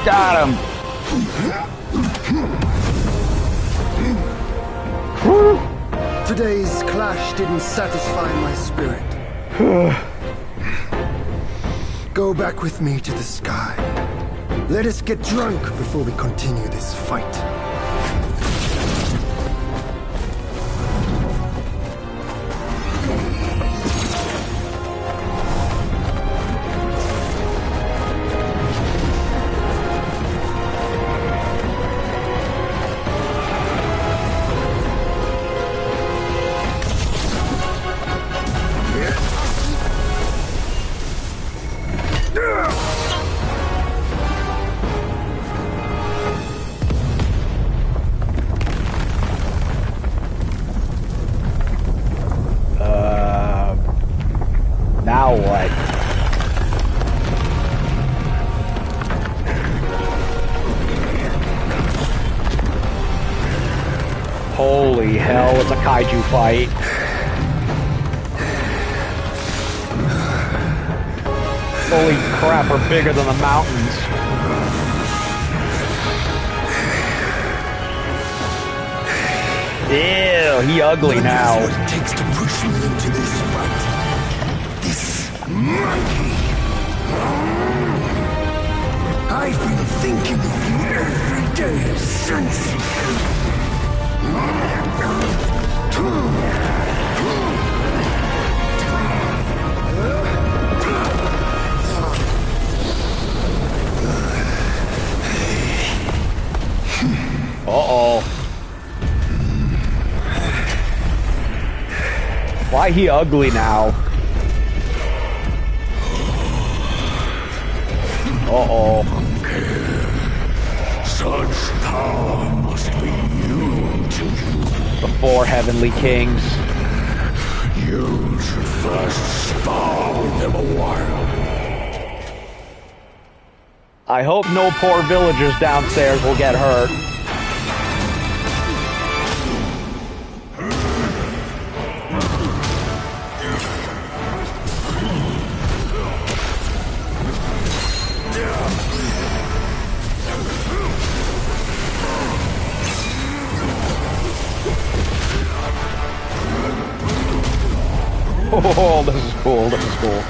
Got him! Today's clash didn't satisfy my spirit. Go back with me to the sky. Let us get drunk before we continue this fight. Now what? Holy hell, it's a kaiju fight. Holy crap, we're bigger than the mountains. Ew, he ugly now. What it takes to push me into this fight. Monkey! I've been thinking of you every day since. Uh-oh. Why he ugly now? Uh-oh. Such power must be new to you. The four heavenly kings. You should first spar with them a while. I hope no poor villagers downstairs will get hurt. Oh, this is cool, this is cool.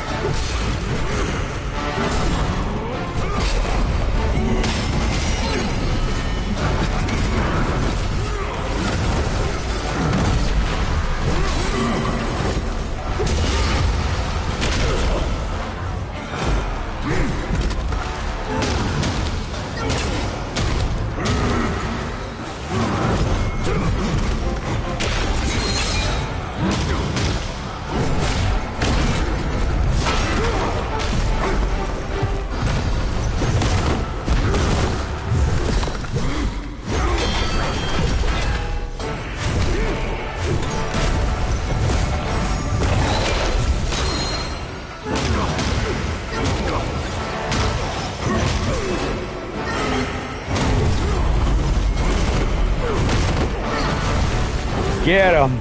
Get him.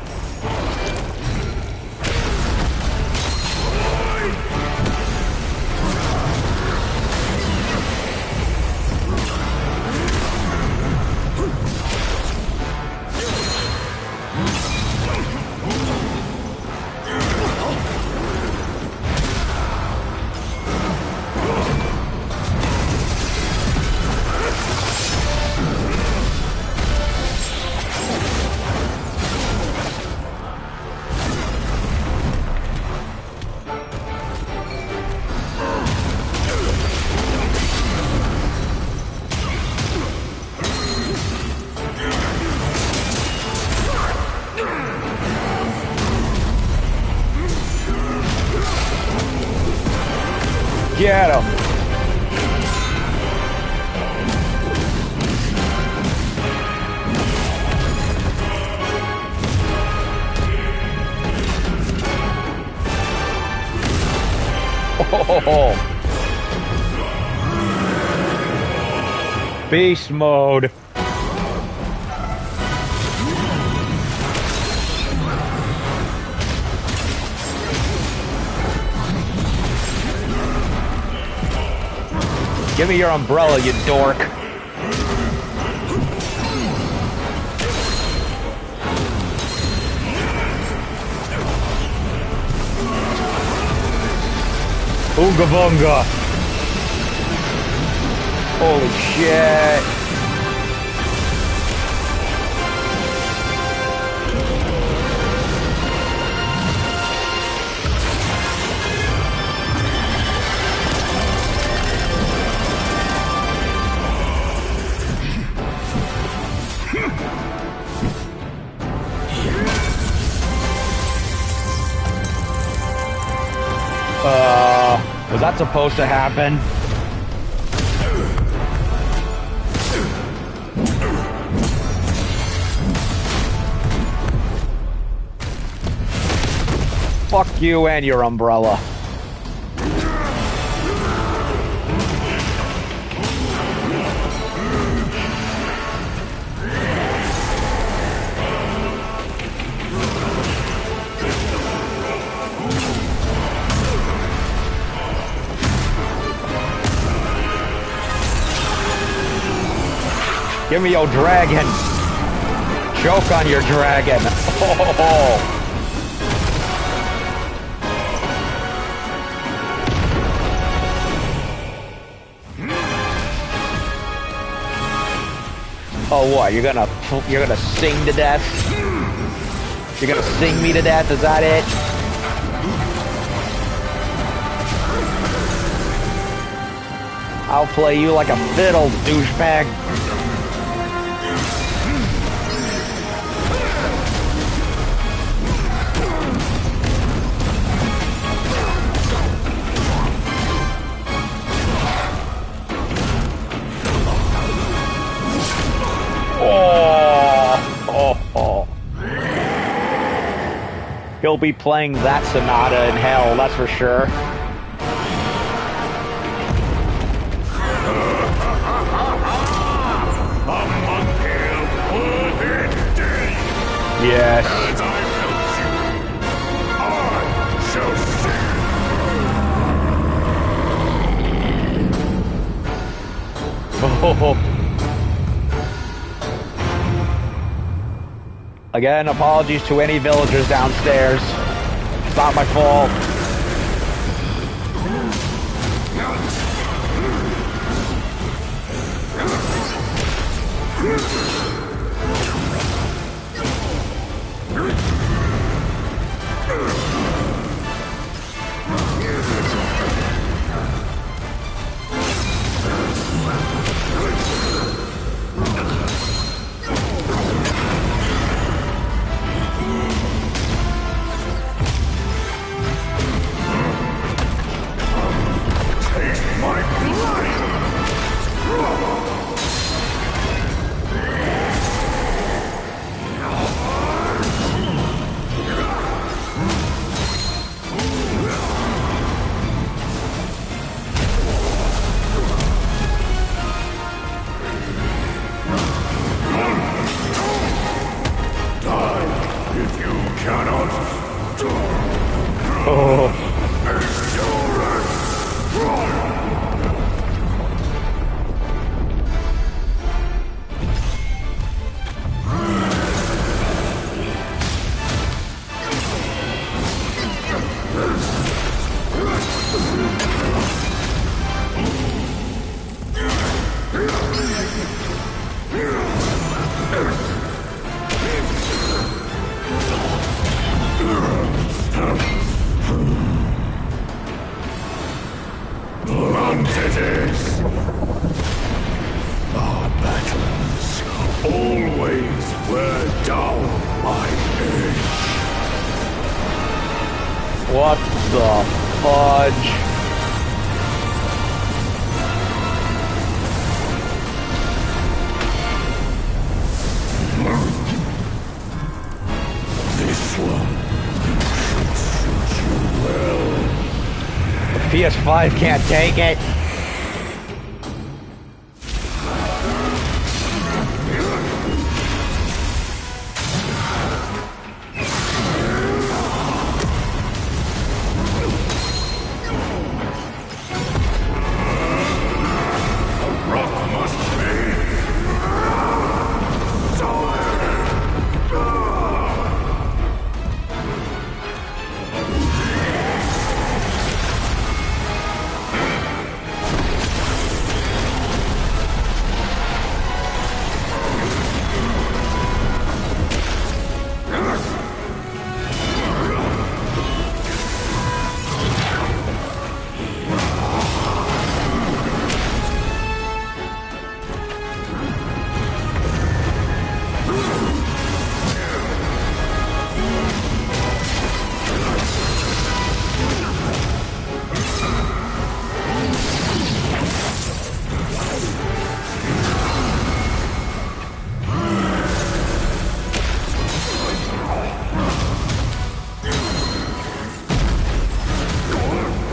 Get him. Oh. Beast mode. Give me your umbrella, you dork. Ooga boonga. Holy shit. Was that supposed to happen? Fuck you and your umbrella. Give me your dragon. Choke on your dragon. Oh. Oh, what? You're gonna sing to death? You're gonna sing me to death? Is that it? I'll play you like a fiddle, douchebag. He'll be playing that sonata in hell, that's for sure. Yes. As I help you, I shall sing. Oh. Again, apologies to any villagers downstairs. It's not my fault. Our battles always were down my edge. What the fudge? This one should suit you well. The PS5 can't take it.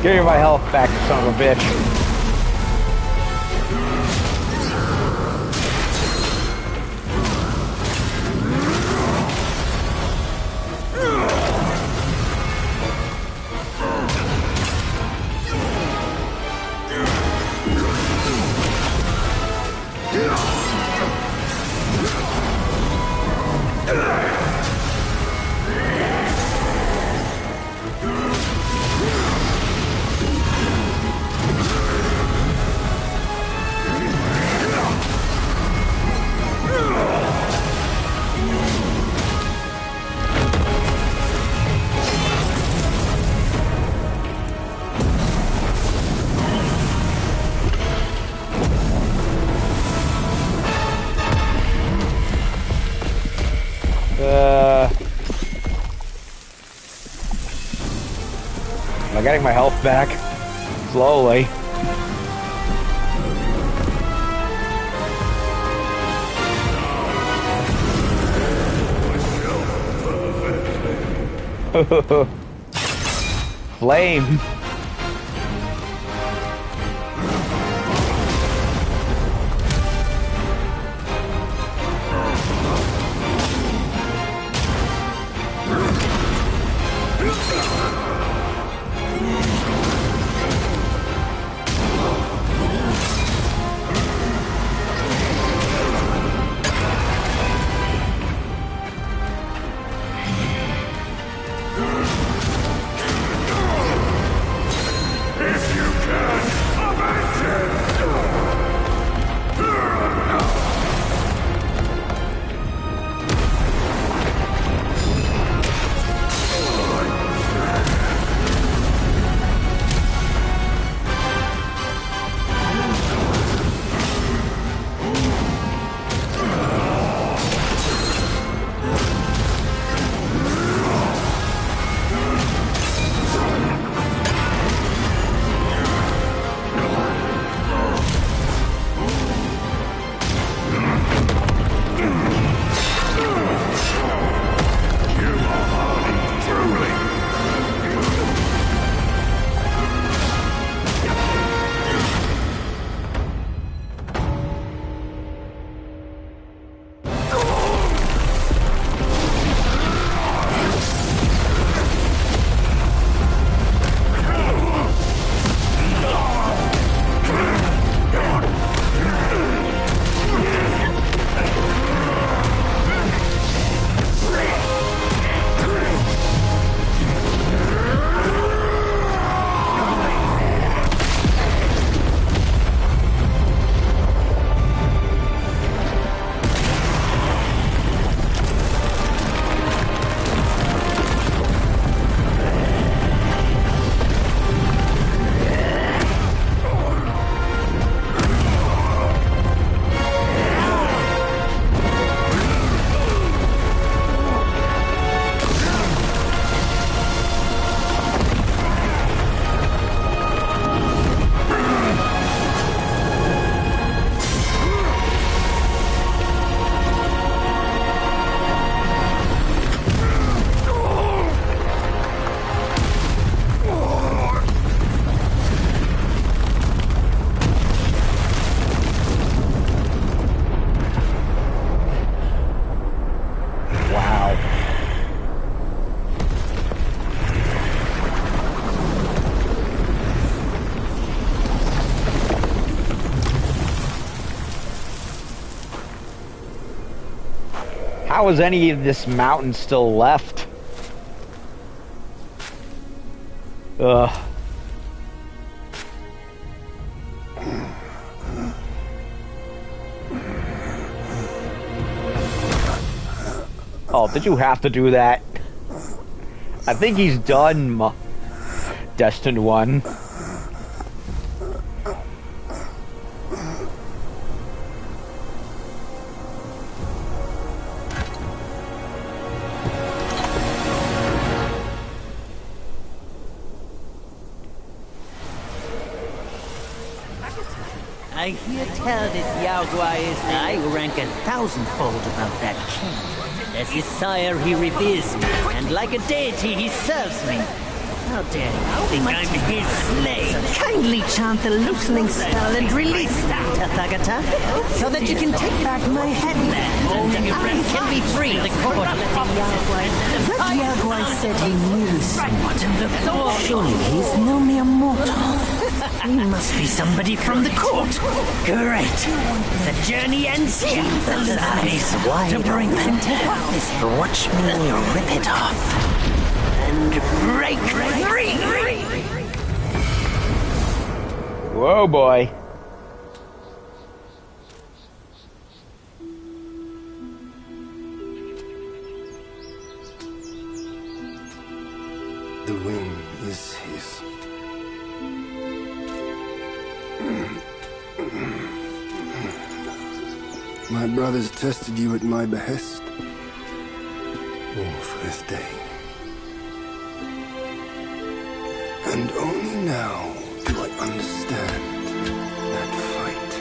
Give me my health back, you son of a bitch. Am I getting my health back? Slowly. Flame. How is any of this mountain still left? Ugh. Oh, did you have to do that? I think he's done, Destined One. I hear tell this Yao Guai is I will rank 1,000-fold above that king. As his sire, he reveres me, and like a deity, he serves me. How dare you think I'm his slave? Kindly chant the loosening spell and release me, Tathagata, so that you can take back my headland, and I can be free. The court that Yao Guai said he knew somewhat. Surely he's no mere mortal. He must be somebody from the court. Great. The journey ends here. The eyes wide to bring them to hell. Watch me rip it off. And break free. Whoa, boy. The wing is his. My brothers tested you at my behest. All for this day. And only now do I understand that fight.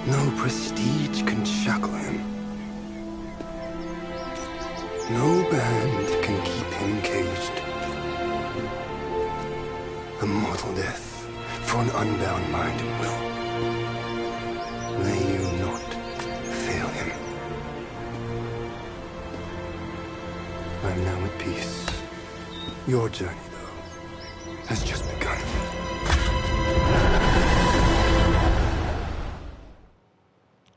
No prestige can shackle him. No band can keep him caged. A mortal death for an unbound mind and will. May you not fail him. I'm now at peace. Your journey, though, has just begun.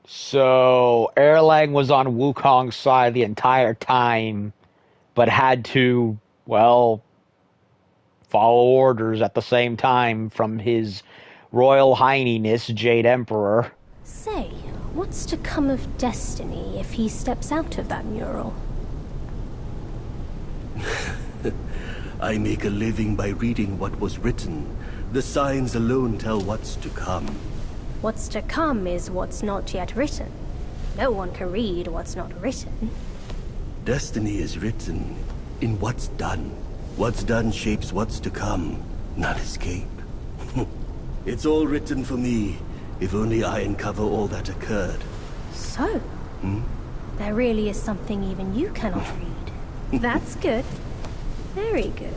So, Erlang was on Wukong's side the entire time, but had to, well, follow orders at the same time from his Royal Highness, Jade Emperor. Say, what's to come of Destiny if he steps out of that mural? I make a living by reading what was written. The signs alone tell what's to come. What's to come is what's not yet written. No one can read what's not written. Destiny is written in what's done. What's done shapes what's to come, not escape. It's all written for me, if only I uncover all that occurred. So, there really is something even you cannot read. That's good. Very good.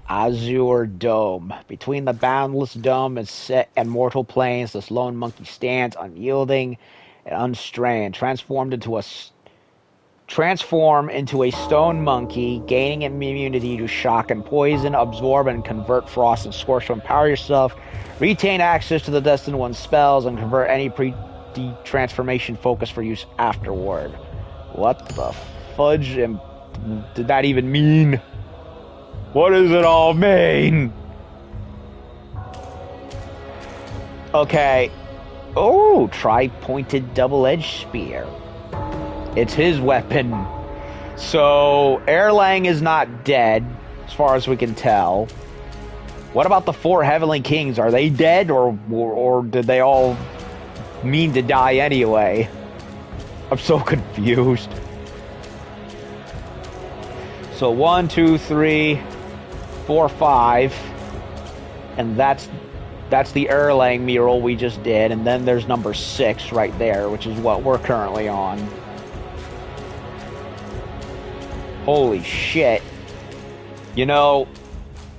Azure Dome. Between the boundless dome and mortal plains, this lone monkey stands, unyielding and unstrained, transform into a stone monkey, gaining immunity to shock and poison, absorb and convert frost and scorch to empower yourself, retain access to the Destined One's spells, and convert any pre-transformation focus for use afterward. What the fudge did that even mean? What does it all mean? Okay. Oh, tri-pointed double-edged spear. It's his weapon. So, Erlang is not dead, as far as we can tell. What about the 4 Heavenly Kings? Are they dead, or did they all mean to die anyway? I'm so confused. So 1, 2, 3, 4, 5, and that's That's the Erlang mural we just did, and then there's number 6 right there, which is what we're currently on. Holy shit. You know,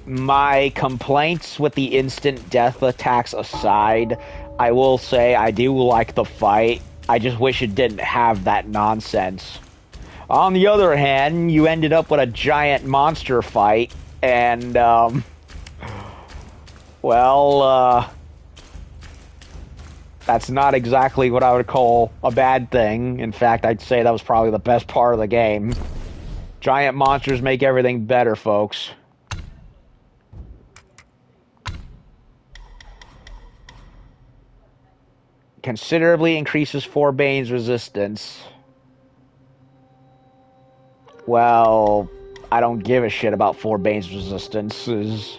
my complaints with the instant death attacks aside, I will say I do like the fight. I just wish it didn't have that nonsense. On the other hand, you ended up with a giant monster fight, and, well, that's not exactly what I would call a bad thing. In fact, I'd say that was probably the best part of the game. Giant monsters make everything better, folks. Considerably increases Forbane's resistance. Well, I don't give a shit about Forbane's resistances.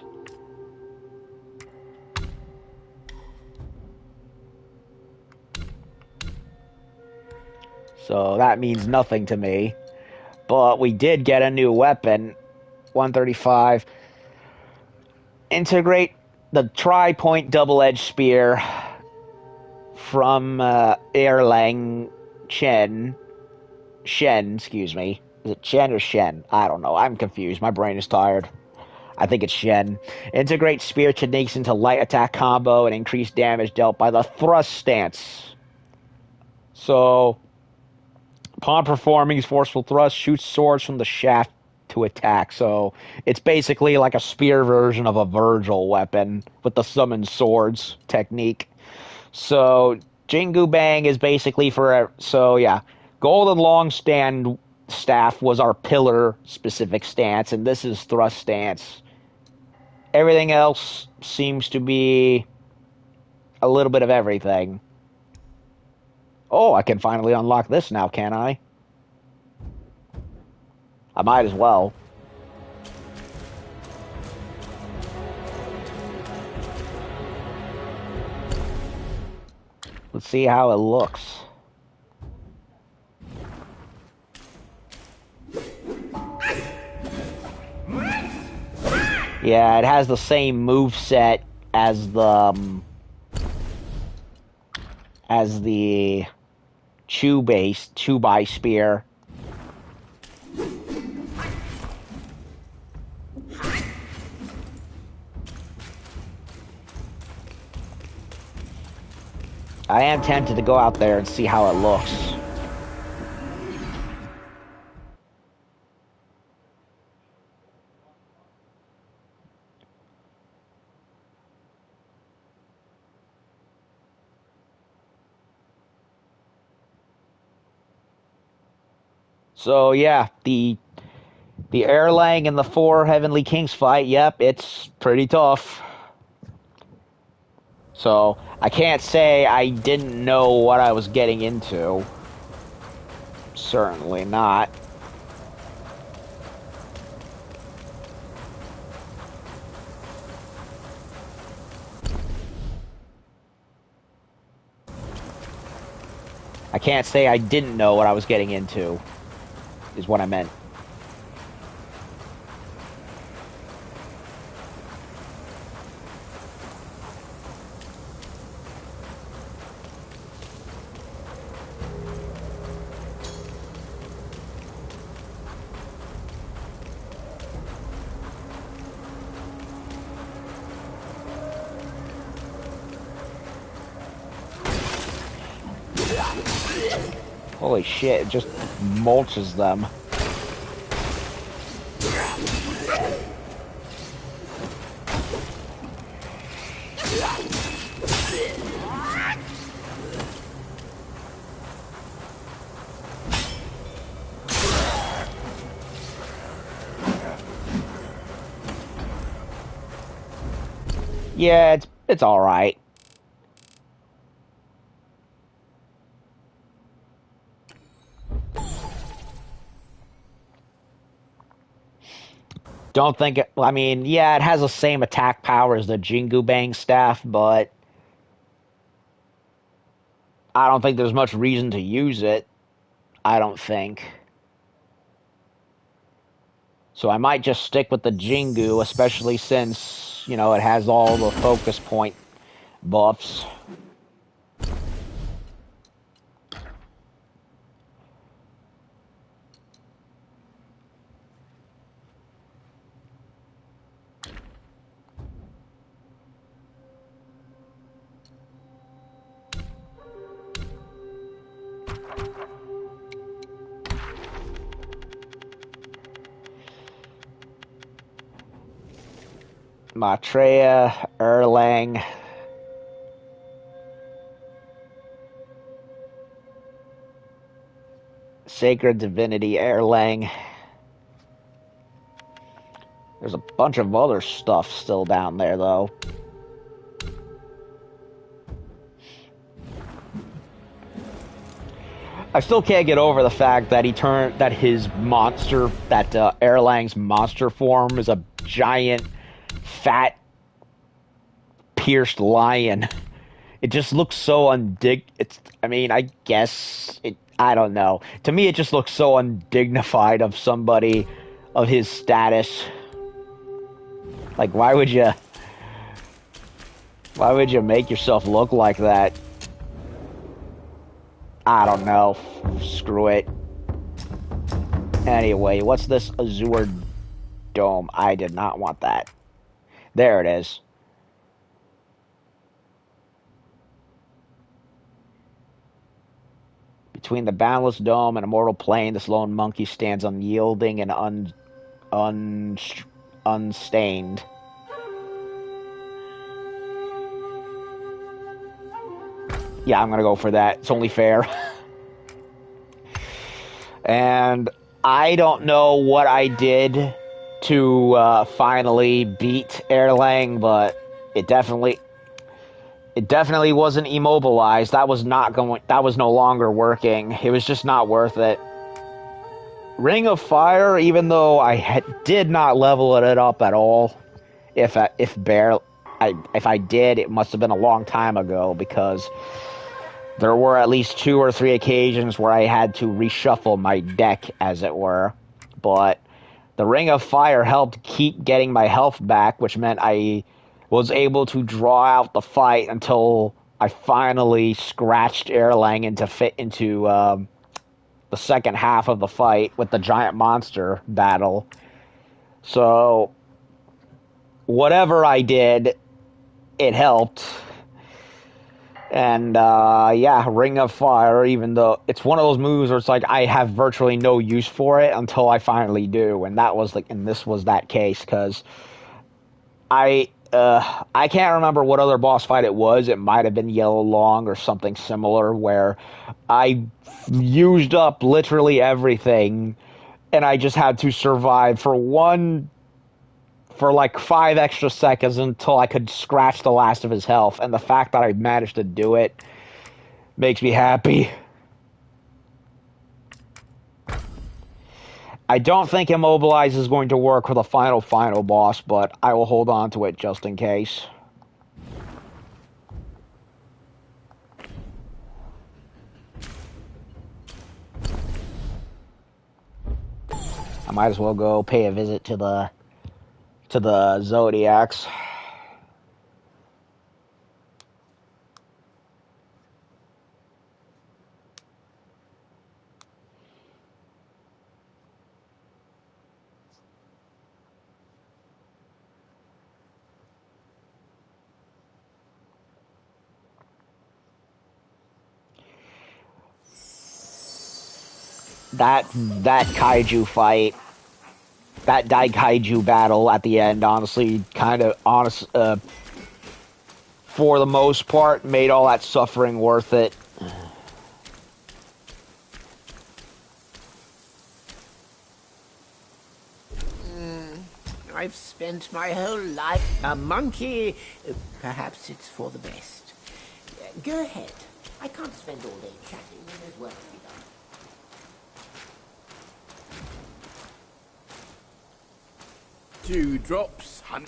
So that means nothing to me. But we did get a new weapon. 135. Integrate the tri-point double-edged spear from Erlang Shen, excuse me. Is it Shen or Shen? I don't know. I'm confused. My brain is tired. I think it's Shen. Integrate spear techniques into light attack combo and increase damage dealt by the thrust stance. So, upon performing his forceful thrust, shoots swords from the shaft to attack. So, it's basically like a spear version of a Virgil weapon with the summon swords technique. So, Jingu Bang is basically for... So, yeah. Golden Long Staff was our pillar-specific stance, and this is thrust stance. Everything else seems to be a little bit of everything. Oh, I can finally unlock this now, can't I? I might as well. Let's see how it looks. Yeah, it has the same moveset as the Chubai spear. I am tempted to go out there and see how it looks. So yeah, the Erlang and the 4 Heavenly Kings fight, yep, it's pretty tough. So, I can't say I didn't know what I was getting into. Certainly not. I can't say I didn't know what I was getting into, is what I meant. Holy shit, it just mulches them. Yeah, it's all right. Don't think it... I mean, yeah, it has the same attack power as the Jingu Bang staff, but I don't think there's much reason to use it. I don't think. So I might just stick with the Jingu, especially since, you know, it has all the focus point buffs. Maitreya, Erlang. Sacred Divinity, Erlang. There's a bunch of other stuff still down there, though. I still can't get over the fact that Erlang's monster form is a giant, fat, pierced lion. It just looks so I guess I don't know. To me, it just looks so undignified of somebody of his status. Like, why would you make yourself look like that? I don't know. Screw it. Anyway, what's this Azure Dome? I did not want that. There it is. Between the boundless dome and immortal plane, this lone monkey stands unyielding and unstained. Yeah, I'm gonna go for that. It's only fair. And I don't know what I did to finally beat Erlang, but it definitely wasn't immobilized. That was no longer working. It was just not worth it. Ring of Fire, even though I did not level it up at all, if I did, it must have been a long time ago, because there were at least 2 or 3 occasions where I had to reshuffle my deck, as it were. But the Ring of Fire helped keep getting my health back, which meant I was able to draw out the fight until I finally scratched Erlang into the second half of the fight with the giant monster battle. So whatever I did, it helped. And yeah, Ring of Fire, even though it's one of those moves where it's like I have virtually no use for it until I finally do, and this was that case, because I can't remember what other boss fight it was. It might have been Yellow Long or something similar, where I used up literally everything, and I just had to survive for like 5 extra seconds until I could scratch the last of his health. And the fact that I managed to do it makes me happy. I don't think Immobilize is going to work for the final boss, but I will hold on to it just in case. I might as well go pay a visit to the Zodiacs. That kaiju fight, that Daikaiju battle at the end, honestly, for the most part, made all that suffering worth it. I've spent my whole life a monkey. Perhaps it's for the best. Go ahead. I can't spend all day chatting when there's work to be done. 2 drops, hun.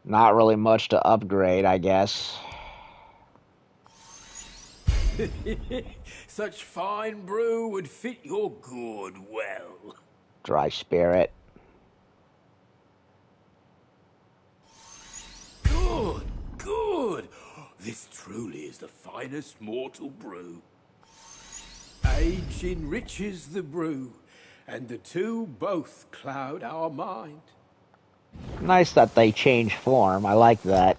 Not really much to upgrade, I guess. Such fine brew would fit your gourd well. Dry Spirit. Good. good. This truly is the finest mortal brew. Age enriches the brew, and the two both cloud our mind. Nice that they change form. I like that.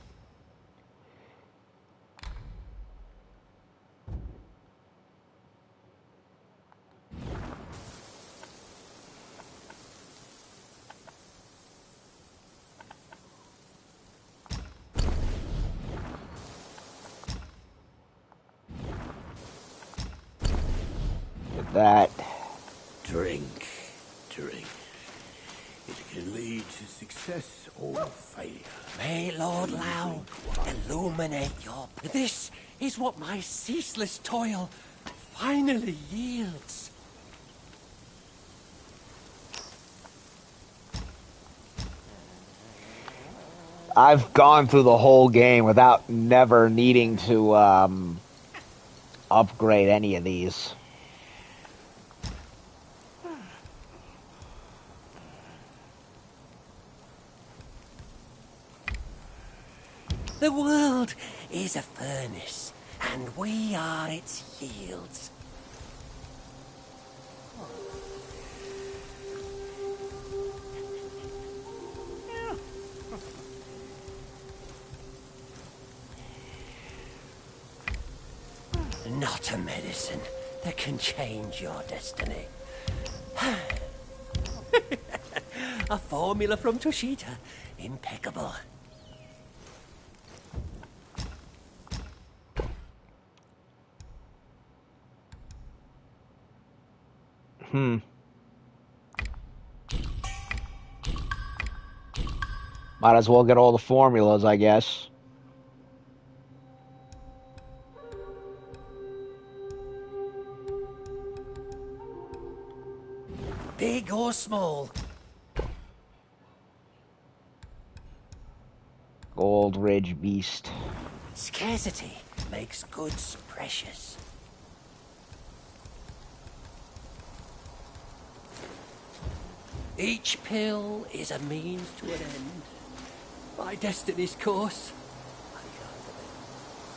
That. Drink, drink. It can lead to success or failure. May Lord Lao illuminate your... This is what my ceaseless toil finally yields. I've gone through the whole game without never needing to upgrade any of these. The world is a furnace, and we are its yields. Not a medicine that can change your destiny. A formula from Toshita. Impeccable. Might as well get all the formulas, I guess. Big or small. Gold Ridge Beast. Scarcity makes goods precious. Each pill is a means to an end. My destiny's course.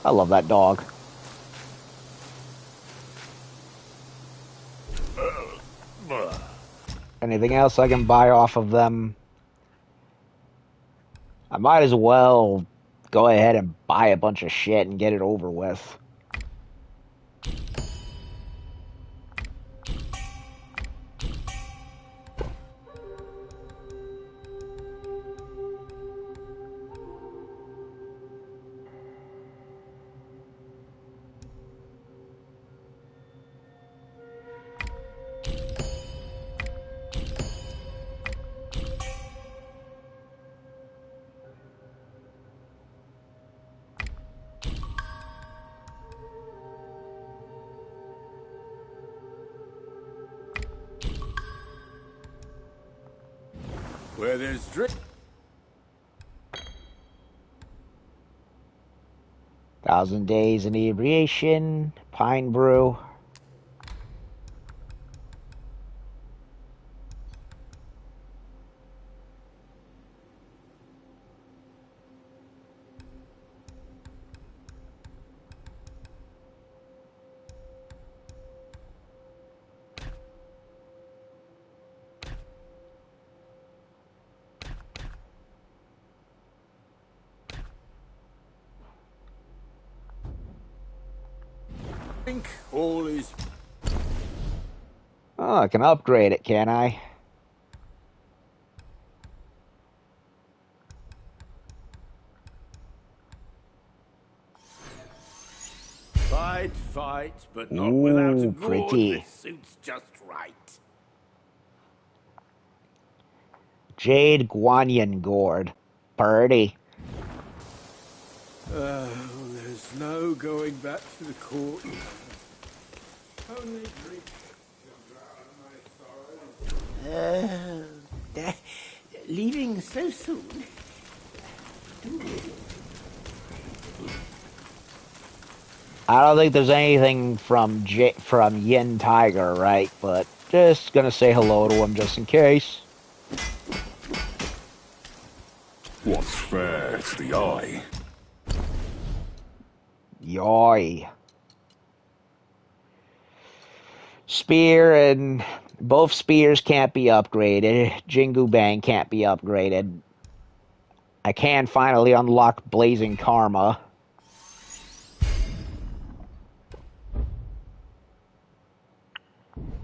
I love that dog. Anything else I can buy off of them? I might as well go ahead and buy a bunch of shit and get it over with. Where there's drink. 1,000 Days Inebriation, Pine Brew. All is... Oh, I can upgrade it, can I? Fight, but not without a gourd. Pretty. This suits just right. Jade Guanyin Gourd. Purdy. There's no going back to the court. Only drink to drown my sorrows. Leaving so soon? I don't think there's anything from Yin Tiger, right? But just gonna say hello to him just in case. What's fair to the eye Yoy. Spear and both spears can't be upgraded. Jingu Bang can't be upgraded. I can finally unlock Blazing Karma.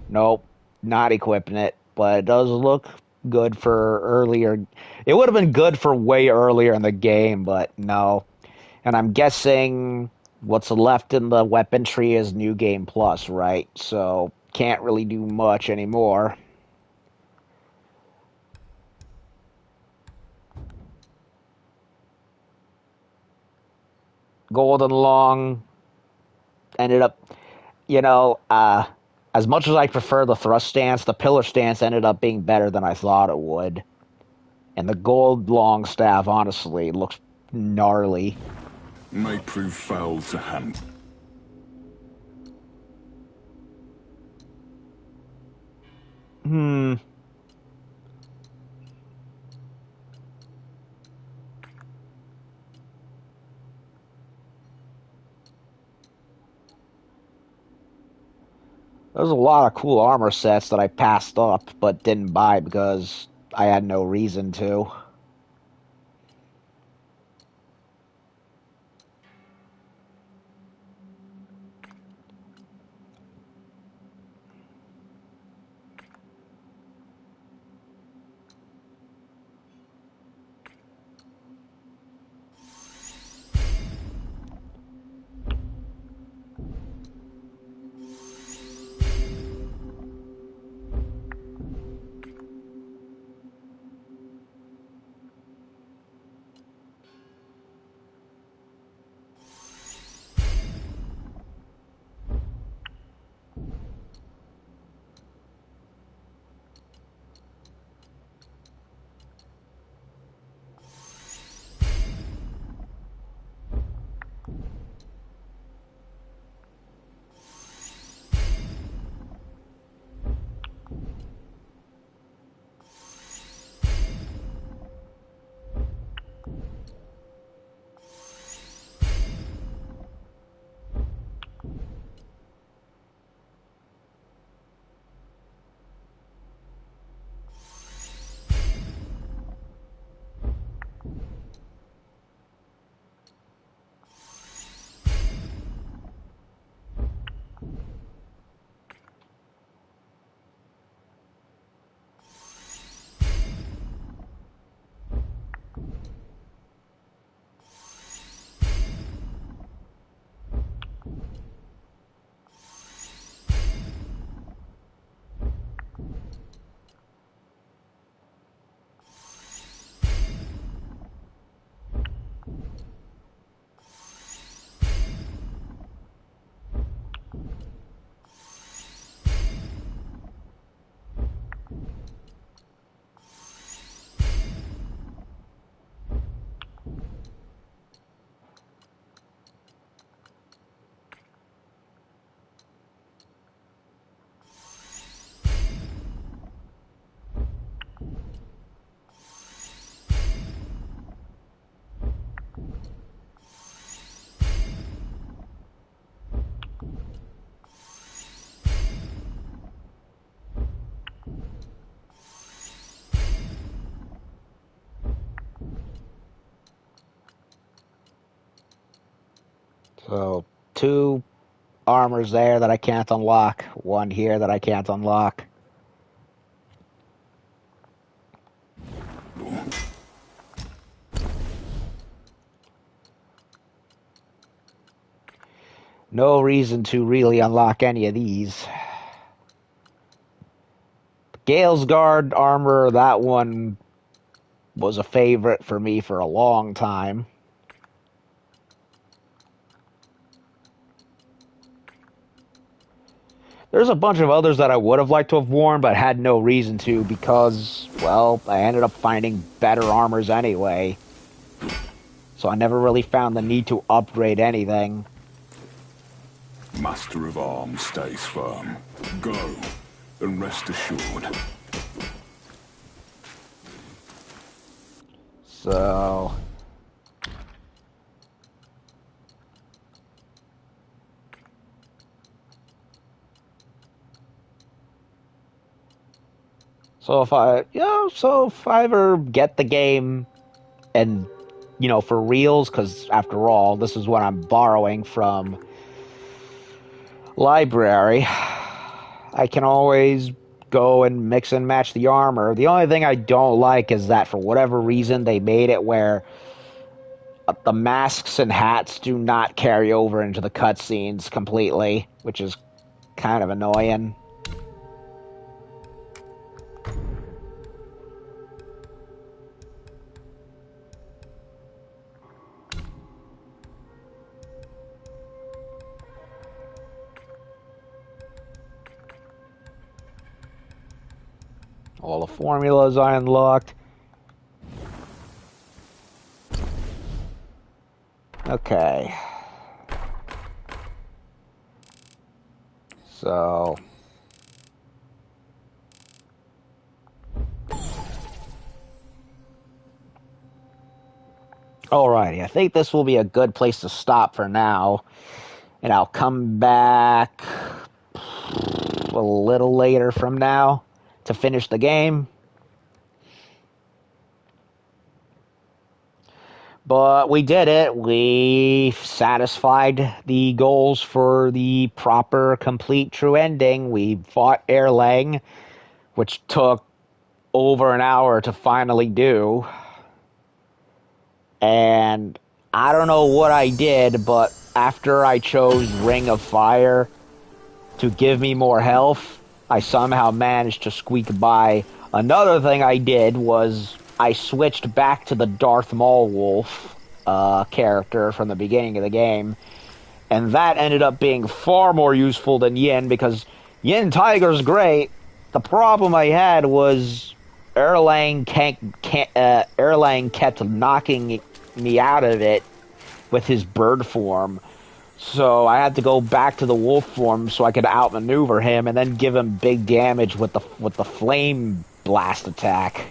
Nope, not equipping it, but it does look good for earlier. It would have been good for way earlier in the game, but no. And I'm guessing what's left in the weapon tree is New Game Plus, right? So can't really do much anymore. Golden Long ended up, as much as I prefer the thrust stance, the pillar stance ended up being better than I thought it would. And the gold long staff, honestly, looks gnarly. May prove foul to hand. There's a lot of cool armor sets that I passed up, but didn't buy because I had no reason to. So, 2 armors there that I can't unlock. 1 here that I can't unlock. No reason to really unlock any of these. Gale's Guard armor, that one was a favorite for me for a long time. There's a bunch of others that I would have liked to have worn, but had no reason to because, well, I ended up finding better armors anyway. So I never really found the need to upgrade anything. Master of Arms stays firm. Go, and rest assured. So... So if I ever get the game and, for reals, because after all, this is what I'm borrowing from library, I can always go and mix and match the armor. The only thing I don't like is that for whatever reason they made it where the masks and hats do not carry over into the cutscenes completely, which is kind of annoying. All the formulas I unlocked. Okay. So... Alrighty, I think this will be a good place to stop for now. And I'll come back a little later from now to finish the game. But we did it. We satisfied the goals for the proper, complete, true ending. We fought Erlang, which took over an hour to finally do. And I don't know what I did, but after I chose Ring of Fire to give me more health, I somehow managed to squeak by. Another thing I did was I switched back to the Darth Maul Wolf character from the beginning of the game, and that ended up being far more useful than Yin, because Yin Tiger's great. The problem I had was Erlang kept knocking me out of it with his bird form. So I had to go back to the wolf form so I could outmaneuver him and then give him big damage with the flame blast attack.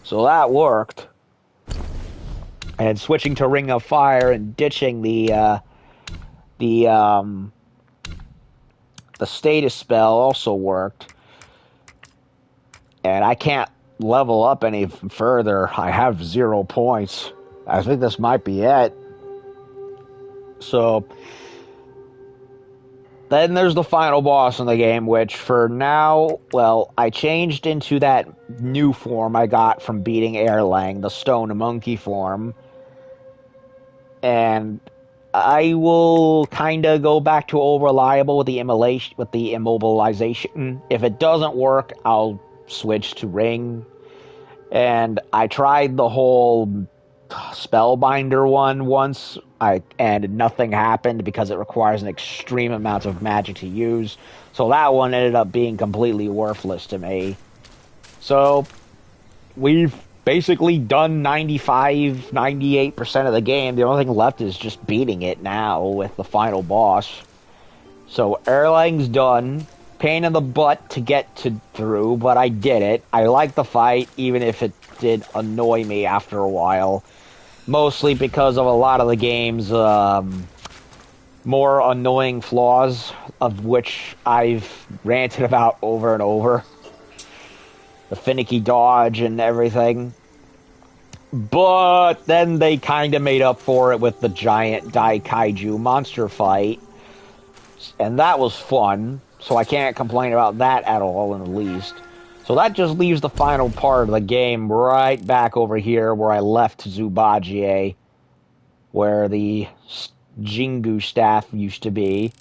So that worked. And switching to Ring of Fire and ditching the status spell also worked. And I can't level up any further. I have 0 points. I think this might be it. So, then there's the final boss in the game, which for now, well, I changed into that new form I got from beating Erlang, the Stone Monkey form. And I will kind of go back to Over-Reliable with the immobilization. If it doesn't work, I'll switch to Ring. And I tried the whole Spellbinder one once, and nothing happened because it requires an extreme amount of magic to use. So that one ended up being completely worthless to me. So we've basically done 98% of the game. The only thing left is just beating it now with the final boss. So Erlang's done. Pain in the butt to get through, but I did it. I liked the fight, even if it did annoy me after a while. Mostly because of a lot of the game's more annoying flaws, of which I've ranted about over and over. The finicky dodge and everything. But then they kind of made up for it with the giant Daikaiju monster fight. And that was fun. So I can't complain about that at all in the least. So that just leaves the final part of the game right back over here where I left Zubajie, where the Jingu staff used to be.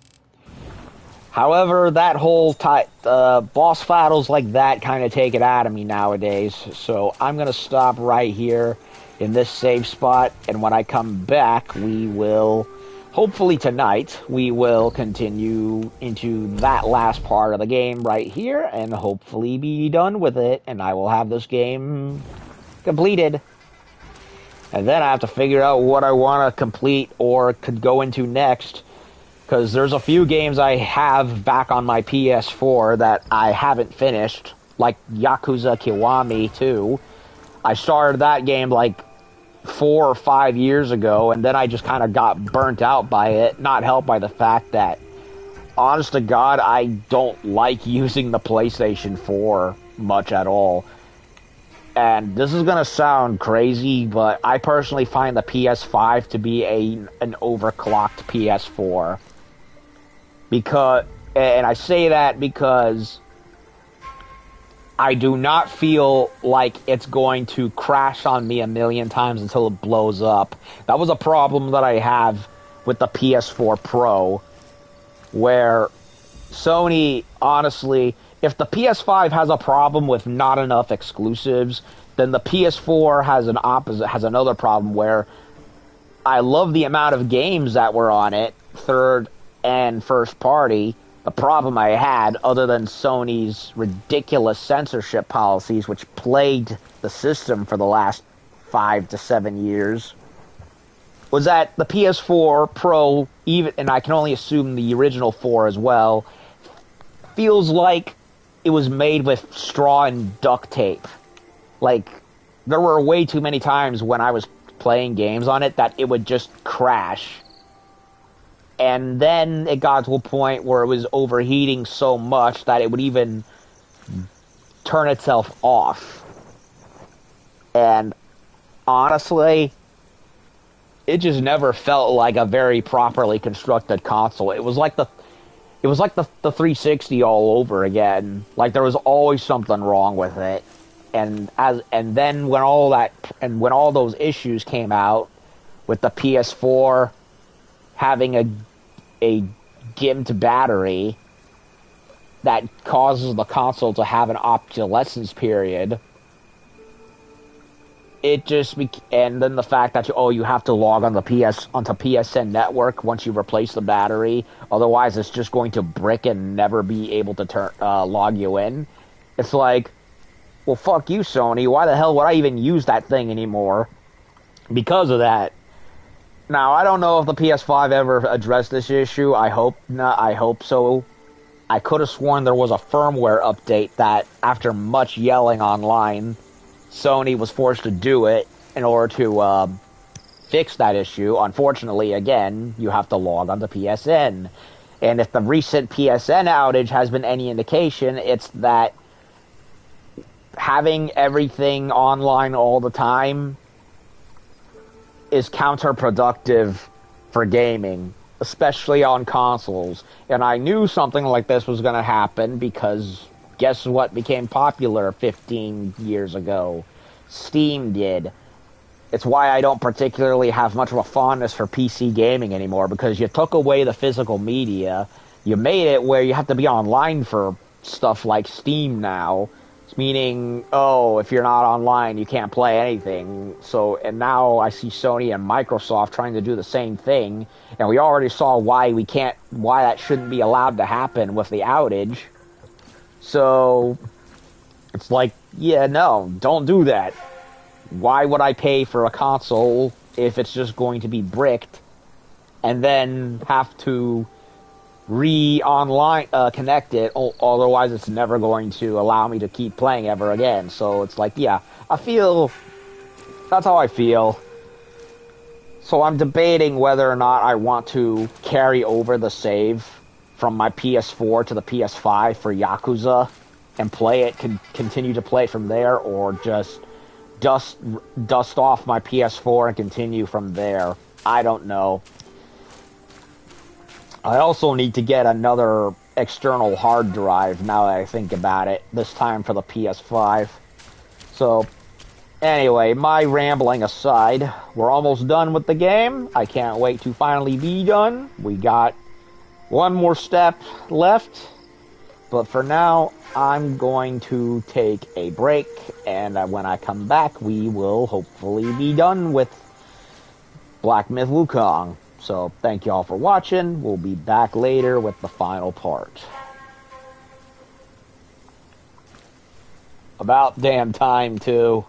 However, that whole boss battles like that kind of take it out of me nowadays. So I'm going to stop right here in this save spot. And when I come back, we will... Hopefully tonight, we will continue into that last part of the game right here, and hopefully be done with it, and I will have this game completed. And then I have to figure out what I want to complete or could go into next, because there's a few games I have back on my PS4 that I haven't finished, like Yakuza Kiwami 2. I started that game like 4 or 5 years ago, and then I just kind of got burnt out by it, not helped by the fact that honest to God, I don't like using the PlayStation 4 much at all. And this is gonna sound crazy, but I personally find the PS5 to be an overclocked PS4. And I say that because I do not feel like it's going to crash on me a million times until it blows up. That was a problem that I have with the PS4 Pro, where Sony, honestly, if the PS5 has a problem with not enough exclusives, then the PS4 has another problem where I love the amount of games that were on it, third and first party. The problem I had, other than Sony's ridiculous censorship policies, which plagued the system for the last 5 to 7 years, was that the PS4 Pro, even, and I can only assume the original 4 as well, feels like it was made with straw and duct tape. Like, there were way too many times when I was playing games on it that it would just crash. And then it got to a point where it was overheating so much that it would even turn itself off. And honestly, it just never felt like a very properly constructed console. It was like the 360 all over again. Like, there was always something wrong with it. And then when all those issues came out with the PS4 having a gimped battery that causes the console to have an obsolescence period, it just and then the fact that you have to log on onto PSN network once you replace the battery, otherwise it's just going to brick and never be able to log you in. It's like, well, fuck you, Sony. Why the hell would I even use that thing anymore? Because of that. Now, I don't know if the PS5 ever addressed this issue. I hope not. I hope so. I could have sworn there was a firmware update that, after much yelling online, Sony was forced to do it in order to fix that issue. Unfortunately, again, you have to log on to PSN. And if the recent PSN outage has been any indication, it's that having everything online all the time is counterproductive for gaming, especially on consoles. And I knew something like this was going to happen because guess what became popular 15 years ago? Steam did. It's why I don't particularly have much of a fondness for PC gaming anymore, because you took away the physical media. You made it where you have to be online for stuff like Steam now. Meaning, if you're not online, you can't play anything. And now I see Sony and Microsoft trying to do the same thing, and we already saw why that shouldn't be allowed to happen with the outage. So, it's like, yeah, no, don't do that. Why would I pay for a console if it's just going to be bricked, and then have to connect it, otherwise it's never going to allow me to keep playing ever again. So it's like, yeah, that's how I feel. So I'm debating whether or not I want to carry over the save from my PS4 to the PS5 for Yakuza and continue to play from there, or just dust off my PS4 and continue from there. I don't know. I also need to get another external hard drive now that I think about it, this time for the PS5. So, anyway, my rambling aside, we're almost done with the game. I can't wait to finally be done. We got one more step left, but for now, I'm going to take a break, and when I come back, we will hopefully be done with Black Myth Wukong. So, thank y'all for watching. We'll be back later with the final part. About damn time, too.